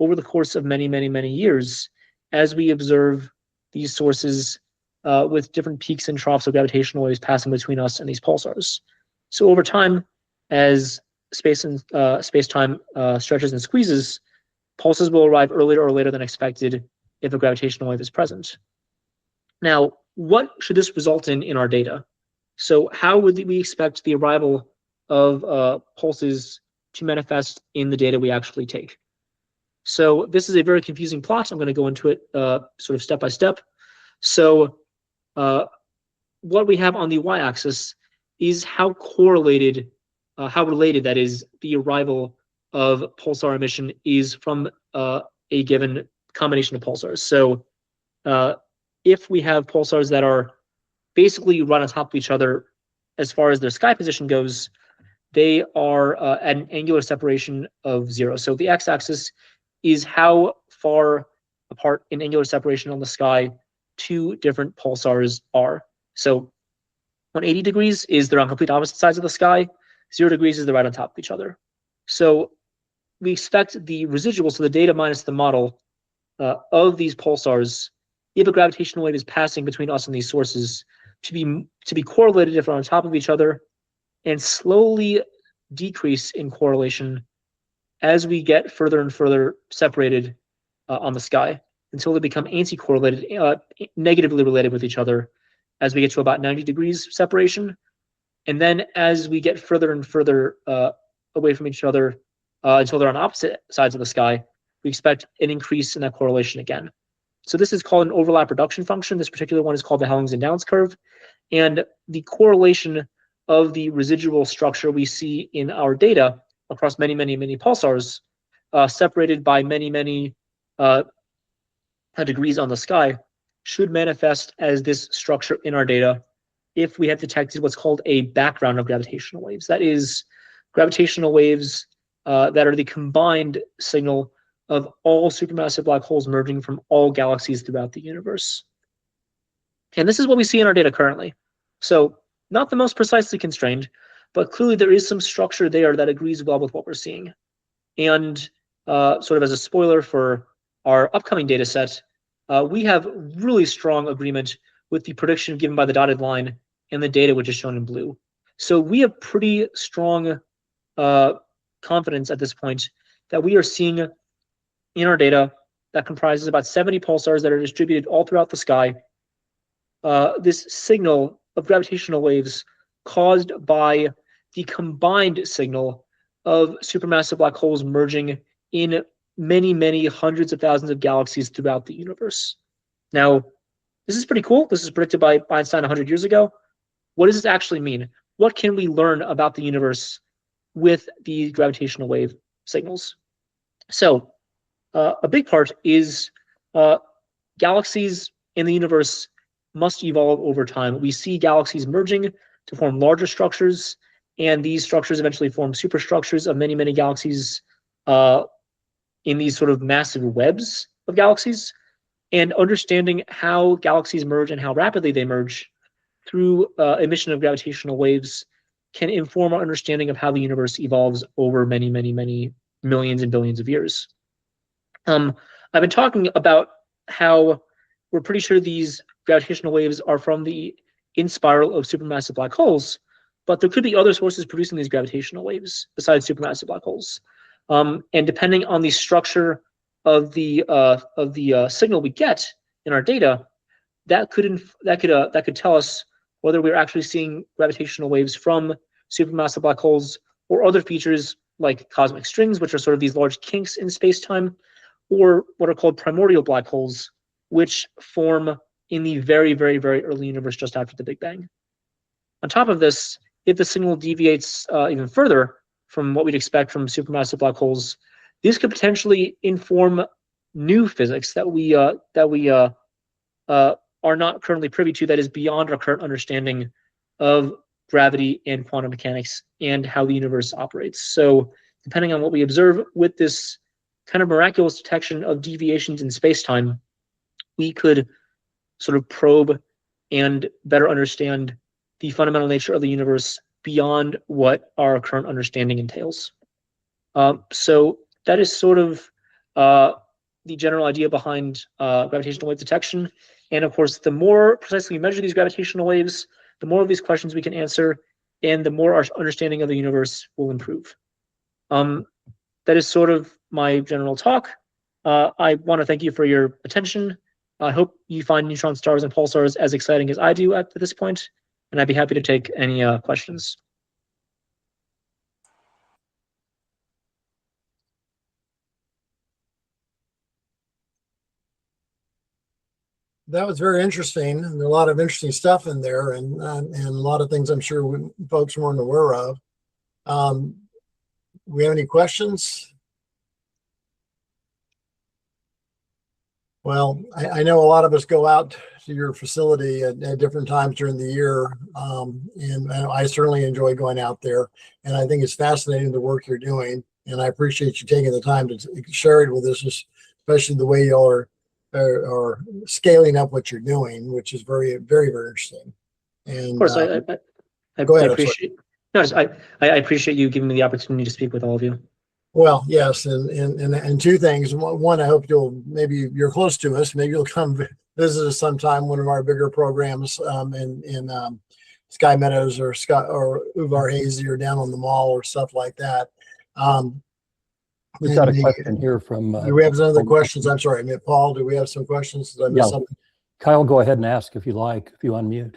over the course of many, many, many years as we observe these sources with different peaks and troughs of gravitational waves passing between us and these pulsars. So over time, as space-time stretches and squeezes, pulses will arrive earlier or later than expected if a gravitational wave is present. Now, what should this result in our data? So how would we expect the arrival of pulses to manifest in the data we actually take? So this is a very confusing plot. I'm going to go into it sort of step by step. So what we have on the y-axis is how correlated, how related, that is, the arrival of pulsar emission is from a given combination of pulsars. So if we have pulsars that are basically right on top of each other as far as their sky position goes, they are at an angular separation of 0. So the x-axis is how far apart in angular separation on the sky two different pulsars are. So 180 degrees is they're on complete opposite sides of the sky. 0 degrees is they're right on top of each other. So we expect the residual, so the data minus the model of these pulsars, if a gravitational wave is passing between us and these sources, to be correlated if they're on top of each other, and slowly decrease in correlation as we get further and further separated on the sky until they become anti-correlated, negatively related with each other as we get to about 90 degrees separation. And then as we get further and further away from each other until they're on opposite sides of the sky, we expect an increase in that correlation again. So this is called an overlap reduction function. This particular one is called the Hellings-and-Downs curve. And the correlation of the residual structure we see in our data across many, many, many pulsars, separated by many, many degrees on the sky, should manifest as this structure in our data if we have detected what's called a background of gravitational waves. That is, gravitational waves that are the combined signal of all supermassive black holes merging from all galaxies throughout the universe. And this is what we see in our data currently. So not the most precisely constrained, but clearly there is some structure there that agrees well with what we're seeing. And sort of as a spoiler for our upcoming data set, we have really strong agreement with the prediction given by the dotted line and the data which is shown in blue. So we have pretty strong confidence at this point that we are seeing in our data that comprises about 70 pulsars that are distributed all throughout the sky, this signal of gravitational waves caused by the combined signal of supermassive black holes merging in many, many hundreds of thousands of galaxies throughout the universe. Now, this is pretty cool. This is predicted by Einstein 100 years ago. What does this actually mean? What can we learn about the universe with the gravitational wave signals? So, a big part is galaxies in the universe must evolve over time. We see galaxies merging to form larger structures, and these structures eventually form superstructures of many, many galaxies in these sort of massive webs of galaxies. And understanding how galaxies merge and how rapidly they merge through emission of gravitational waves can inform our understanding of how the universe evolves over many, many, many millions and billions of years. I've been talking about how we're pretty sure these gravitational waves are from the in-spiral of supermassive black holes, but there could be other sources producing these gravitational waves besides supermassive black holes. And depending on the structure of the signal we get in our data, that could tell us whether we're actually seeing gravitational waves from supermassive black holes or other features like cosmic strings, which are sort of these large kinks in space-time, or what are called primordial black holes, which form in the very, very, very early universe just after the Big Bang. On top of this, if the signal deviates even further from what we'd expect from supermassive black holes, these could potentially inform new physics that we are not currently privy to, that is beyond our current understanding of gravity and quantum mechanics and how the universe operates. So depending on what we observe with this kind of miraculous detection of deviations in space-time, we could sort of probe and better understand the fundamental nature of the universe beyond what our current understanding entails. So that is sort of the general idea behind gravitational wave detection. And of course, the more precisely we measure these gravitational waves, the more of these questions we can answer, and the more our understanding of the universe will improve. That is sort of my general talk. I want to thank you for your attention. I hope you find neutron stars and pulsars as exciting as I do at this point, and I'd be happy to take any questions. That was very interesting. And there are a lot of interesting stuff in there, and a lot of things I'm sure folks weren't aware of. We have any questions? Well, I know a lot of us go out to your facility at different times during the year, and I certainly enjoy going out there. And I think it's fascinating the work you're doing, and I appreciate you taking the time to share it with us, especially the way y'all are scaling up what you're doing, which is very, very, very interesting. And of course, go ahead. I appreciate you giving me the opportunity to speak with all of you. Well, yes, and two things. One, I hope you're close to us. Maybe you'll come visit us sometime. One of our bigger programs in Sky Meadows or Uvar Hazy or down on the mall or stuff like that. We've got a question here from. Do we have some other questions? I'm sorry, Paul. Do we have some questions? Did I miss something? Kyle, go ahead and ask if you like. If you unmute.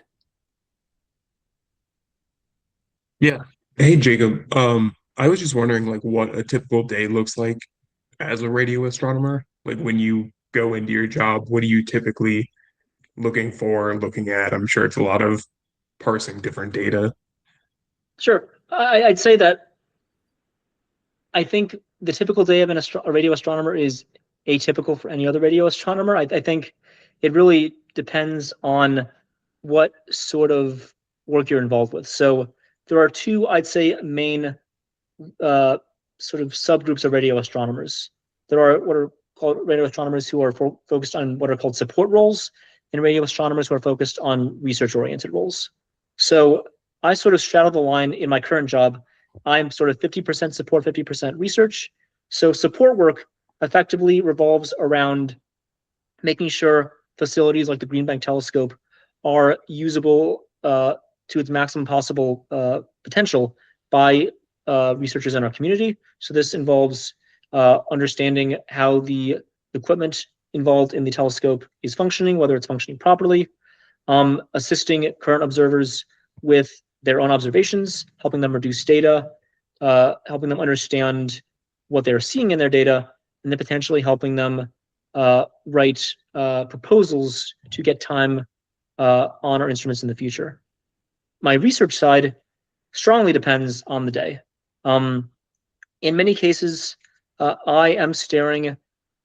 Yeah. Hey, Jacob. I was just wondering, like, what a typical day looks like as a radio astronomer. Like, when you go into your job, what are you typically looking at? I'm sure it's a lot of parsing different data. Sure. I'd say that I think the typical day of a radio astronomer is atypical for any other radio astronomer. I think it really depends on what sort of work you're involved with. So there are two, I'd say, main sort of subgroups of radio astronomers. There are what are called radio astronomers who are focused on what are called support roles, and radio astronomers who are focused on research-oriented roles. So I sort of straddle the line in my current job. I'm sort of 50% support, 50% research. So support work effectively revolves around making sure facilities like the Green Bank telescope are usable to its maximum possible potential by researchers in our community. So this involves understanding how the equipment involved in the telescope is functioning, whether it's functioning properly, assisting current observers with their own observations, helping them reduce data, helping them understand what they're seeing in their data, and then potentially helping them write proposals to get time on our instruments in the future. My research side strongly depends on the day. In many cases, I am staring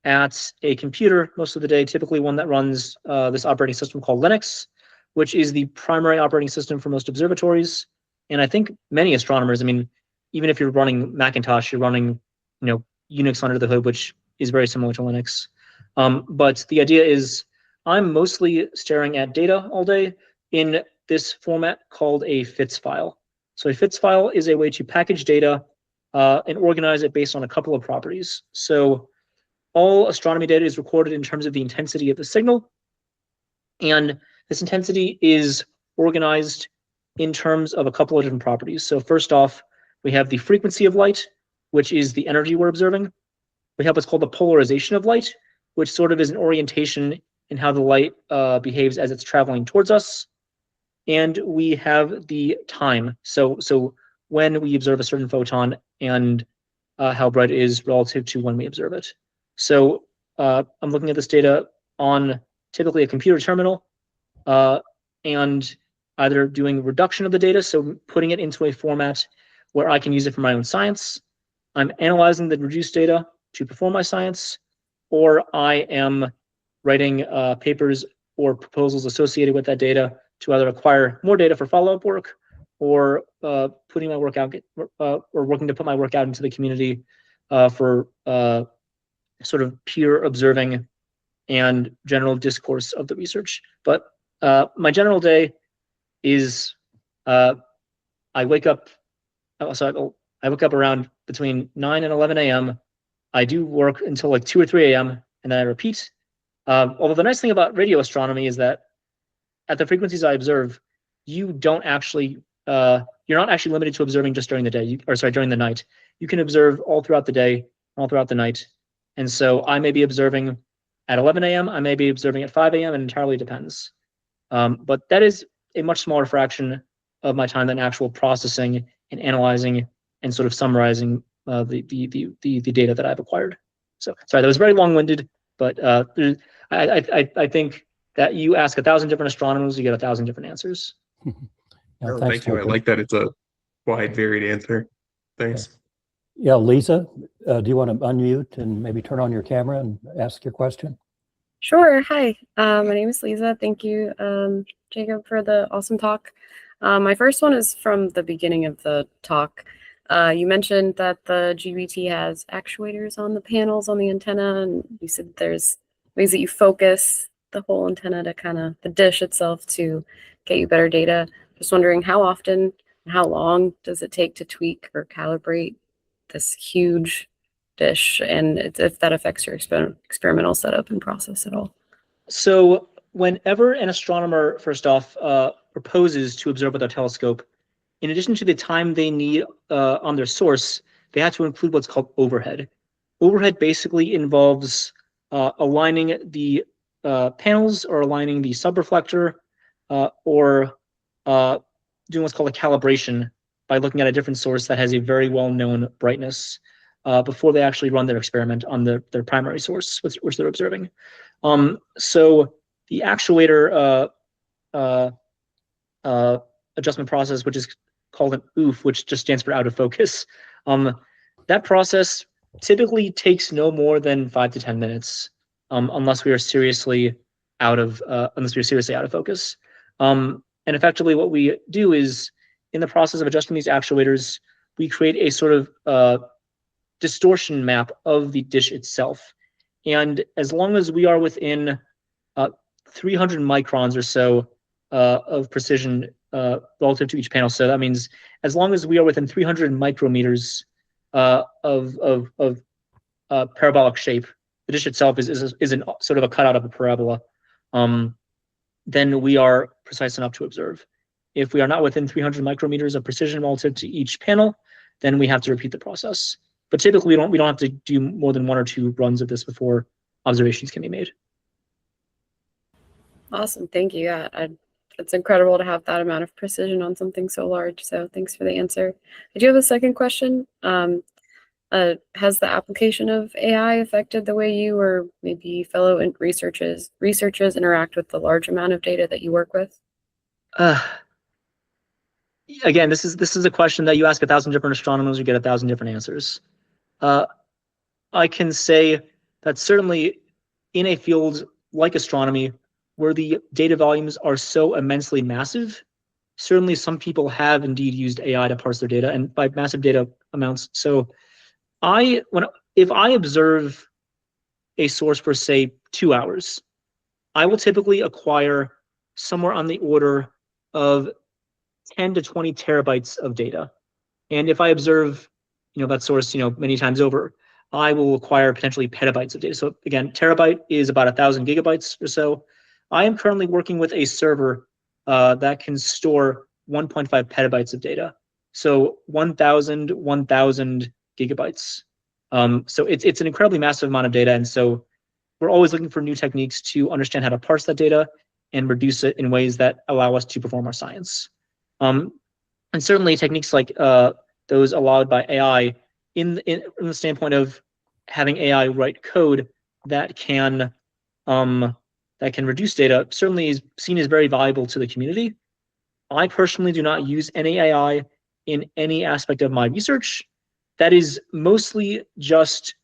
at a computer most of the day, typically one that runs this operating system called Linux, which is the primary operating system for most observatories. And I think many astronomers, I mean, even if you're running Macintosh, you're running, Unix under the hood, which is very similar to Linux. But the idea is I'm mostly staring at data all day in this format called a FITS file. So a FITS file is a way to package data and organize it based on a couple of properties. So all astronomy data is recorded in terms of the intensity of the signal. And this intensity is organized in terms of a couple of different properties. So first off, we have the frequency of light, which is the energy we're observing. We have what's called the polarization of light, which sort of is an orientation in how the light behaves as it's traveling towards us. And we have the time. So when we observe a certain photon and how bright it is relative to when we observe it. So I'm looking at this data on typically a computer terminal and either doing reduction of the data, so putting it into a format where I can use it for my own science, I'm analyzing the reduced data to perform my science, or I am writing papers or proposals associated with that data to either acquire more data for follow-up work, or putting my work out, or working to put my work out into the community for sort of peer observing and general discourse of the research. But my general day is I wake up. I wake up around between 9 and 11 a.m. I do work until like 2 or 3 a.m. and then I repeat. Although the nice thing about radio astronomy is that at the frequencies I observe, you don't actually you're not actually limited to observing just during the day, during the night. You can observe all throughout the day, all throughout the night. And so I may be observing at 11 a.m., I may be observing at 5 a.m., it entirely depends. But that is a much smaller fraction of my time than actual processing and analyzing and sort of summarizing the data that I've acquired. So sorry, that was very long-winded, but I think that you ask 1,000 different astronomers, you get 1,000 different answers. Yeah, Oh, thanks, thank you. I Jacob. like that it's a wide, varied answer. Thanks. Yeah, Lisa, do you want to unmute and maybe turn on your camera and ask your question? Sure. Hi, my name is Lisa. Thank you, Jacob, for the awesome talk. My first one is from the beginning of the talk. You mentioned that the GBT has actuators on the panels on the antenna, and you said there's ways that you focus the whole antenna to kind of the dish itself to get you better data. Just wondering how often and how long does it take to tweak or calibrate this huge dish, and if that affects your experimental setup and process at all? So whenever an astronomer, first off, proposes to observe with a telescope, in addition to the time they need on their source, they have to include what's called overhead. Overhead basically involves aligning the panels, or aligning the subreflector, or doing what's called a calibration by looking at a different source that has a very well-known brightness before they actually run their experiment on their primary source, which they're observing. So the actuator adjustment process, which is called an OOF, which just stands for out of focus, that process typically takes no more than 5 to 10 minutes, unless we are seriously out of focus. And effectively, what we do is, in the process of adjusting these actuators, we create a sort of distortion map of the dish itself. And as long as we are within 300 microns or so of precision relative to each panel, so that means as long as we are within 300 micrometers of parabolic shape, the dish itself is sort of a cutout of a parabola, then we are precise enough to observe. If we are not within 300 micrometers of precision relative to each panel, then we have to repeat the process. But typically, we don't have to do more than 1 or 2 runs of this before observations can be made. Awesome. Thank you. Yeah, it's incredible to have that amount of precision on something so large. So thanks for the answer. I do have a second question. Has the application of AI affected the way you, or maybe fellow researchers interact with the large amount of data that you work with? Again, this is a question that you ask 1,000 different astronomers, you get 1,000 different answers. I can say that certainly in a field like astronomy, where the data volumes are so immensely massive, certainly some people have indeed used AI to parse their data, and by massive data amounts. So if I observe a source for, say, 2 hours, I will typically acquire somewhere on the order of 10 to 20 terabytes of data. And if I observe, that source, many times over, I will acquire potentially petabytes of data. So again, terabyte is about 1,000 gigabytes or so. I am currently working with a server that can store 1.5 petabytes of data. So 1,000 gigabytes. So it's an incredibly massive amount of data. And so we're always looking for new techniques to understand how to parse that data and reduce it in ways that allow us to perform our science. And certainly techniques like those allowed by AI, in the standpoint of having AI write code that can reduce data, certainly is seen as very valuable to the community. I personally do not use any AI in any aspect of my research. That is mostly just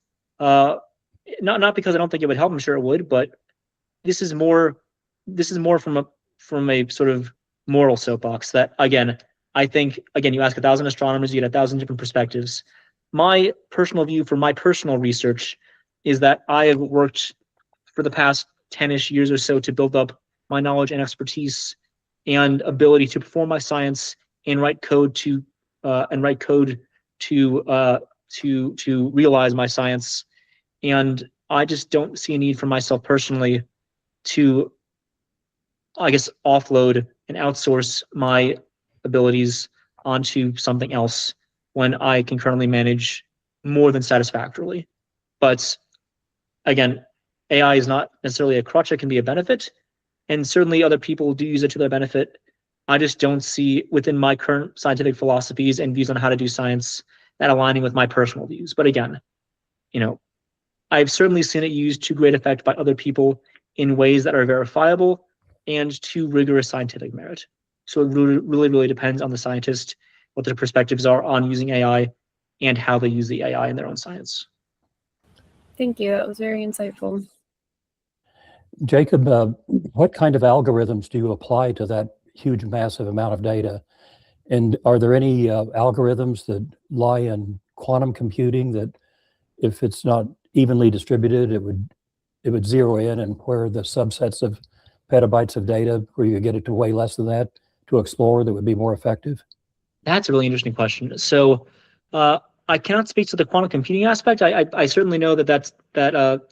not because I don't think it would help. I'm sure it would, but this is more from a sort of moral soapbox. That again, I think you ask 1,000 astronomers, you get 1,000 different perspectives. My personal view for my personal research is that I have worked for the past 10-ish years or so to build up my knowledge and expertise and ability to perform my science and write code to realize my science. And I just don't see a need for myself personally to, I guess, offload and outsource my abilities onto something else when I can currently manage more than satisfactorily. But again, AI is not necessarily a crutch, it can be a benefit. And certainly other people do use it to their benefit. I just don't see within my current scientific philosophies and views on how to do science that aligning with my personal views. But again, I've certainly seen it used to great effect by other people in ways that are verifiable and to rigorous scientific merit. So it really depends on the scientist, what their perspectives are on using AI and how they use the AI in their own science. Thank you. That was very insightful. Jacob, what kind of algorithms do you apply to that huge, massive amount of data? And are there any algorithms that lie in quantum computing that, if it's not evenly distributed, it would zero in, and where the subsets of petabytes of data where you get it to way less than that to explore that would be more effective? That's a really interesting question. So I cannot speak to the quantum computing aspect. I certainly know that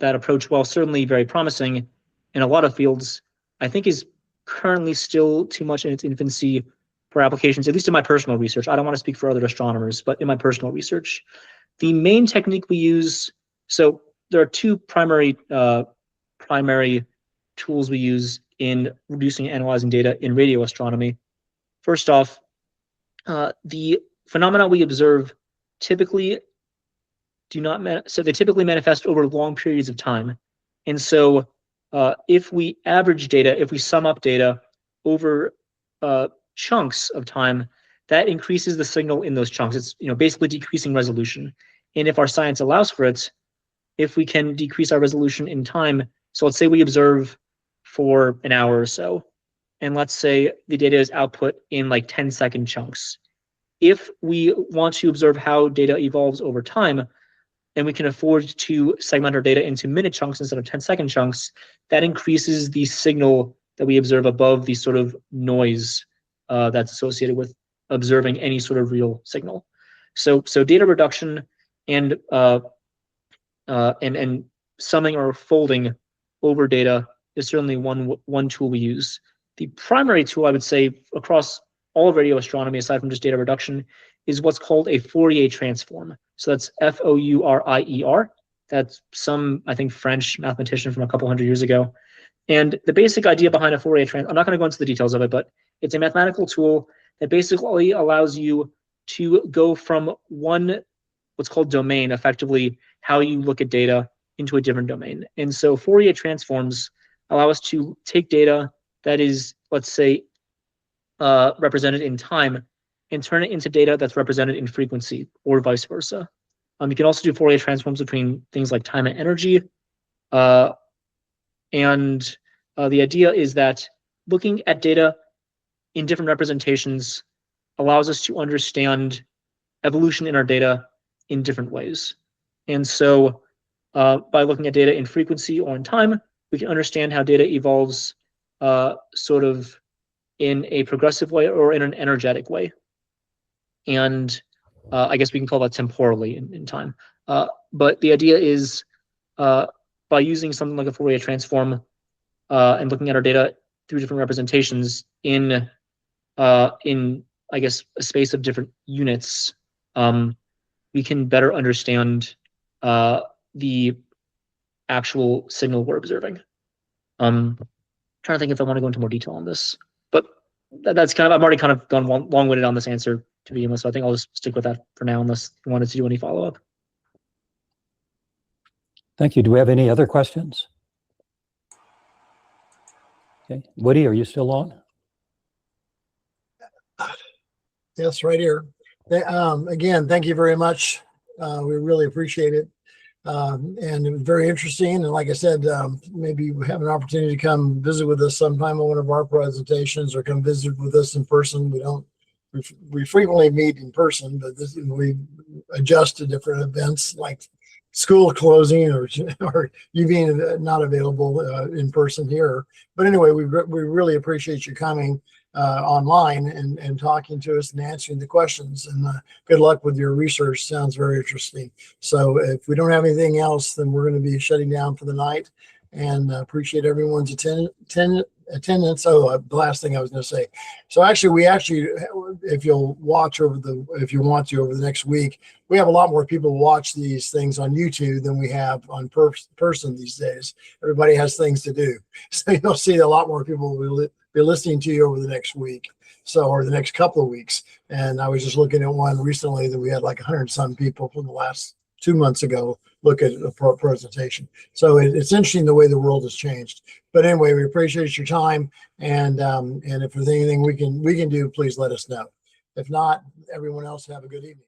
approach, while certainly very promising in a lot of fields, I think is currently still too much in its infancy for applications, at least in my personal research. I don't want to speak for other astronomers, but in my personal research, the main technique we use, so there are two primary tools we use in reducing and analyzing data in radio astronomy. First off, the phenomena we observe typically they typically manifest over long periods of time. And so if we average data, if we sum up data over chunks of time, that increases the signal in those chunks. It's basically decreasing resolution. And if our science allows for it, if we can decrease our resolution in time, so let's say we observe for an hour or so, and let's say the data is output in like 10-second chunks. If we want to observe how data evolves over time, and we can afford to segment our data into minute chunks instead of 10-second chunks, that increases the signal that we observe above the sort of noise that's associated with observing any sort of real signal. So data reduction and summing or folding over data is certainly one tool we use. The primary tool, I would say, across all of radio astronomy, aside from just data reduction, is what's called a Fourier transform. So that's Fourier. That's some, I think, French mathematician from a couple hundred years ago. And the basic idea behind a Fourier transform, I'm not going to go into the details of it, but it's a mathematical tool that basically allows you to go from what's called domain, effectively how you look at data, into a different domain. And so Fourier transforms allow us to take data that is, let's say, represented in time and turn it into data that's represented in frequency, or vice versa. You can also do Fourier transforms between things like time and energy. The idea is that looking at data in different representations allows us to understand evolution in our data in different ways. And so by looking at data in frequency or in time, we can understand how data evolves sort of in a progressive way or in an energetic way. And I guess we can call that temporally in time. But the idea is by using something like a Fourier transform and looking at our data through different representations in I guess a space of different units, we can better understand the actual signal we're observing. Trying to think if I want to go into more detail on this, but that's kind of, I've already kind of gone long-winded on this answer to begin with, so I think I'll just stick with that for now unless you wanted to do any follow-up. Thank you. Do we have any other questions? Okay, Woody, are you still on? Yes, right here. Again, thank you very much. We really appreciate it. And it was very interesting. And like I said, maybe we have an opportunity to come visit with us sometime on one of our presentations, or come visit with us in person. We frequently meet in person, but we adjust to different events like school closing or you being not available in person here. But anyway, we really appreciate you coming online and talking to us and answering the questions. And good luck with your research. Sounds very interesting. So if we don't have anything else, then we're going to be shutting down for the night. And appreciate everyone's attendance. Oh, the last thing I was going to say. So actually, if you want to over the next week, we have a lot more people watch these things on YouTube than we have on person these days. Everybody has things to do. So you'll see a lot more people will be listening to you over the next week. Or the next couple of weeks. And I was just looking at one recently that we had like 100 some people from the last 2 months ago look at a presentation. So it's interesting the way the world has changed. But anyway, we appreciate your time, and if there's anything we can do, please let us know. If not, everyone else have a good evening.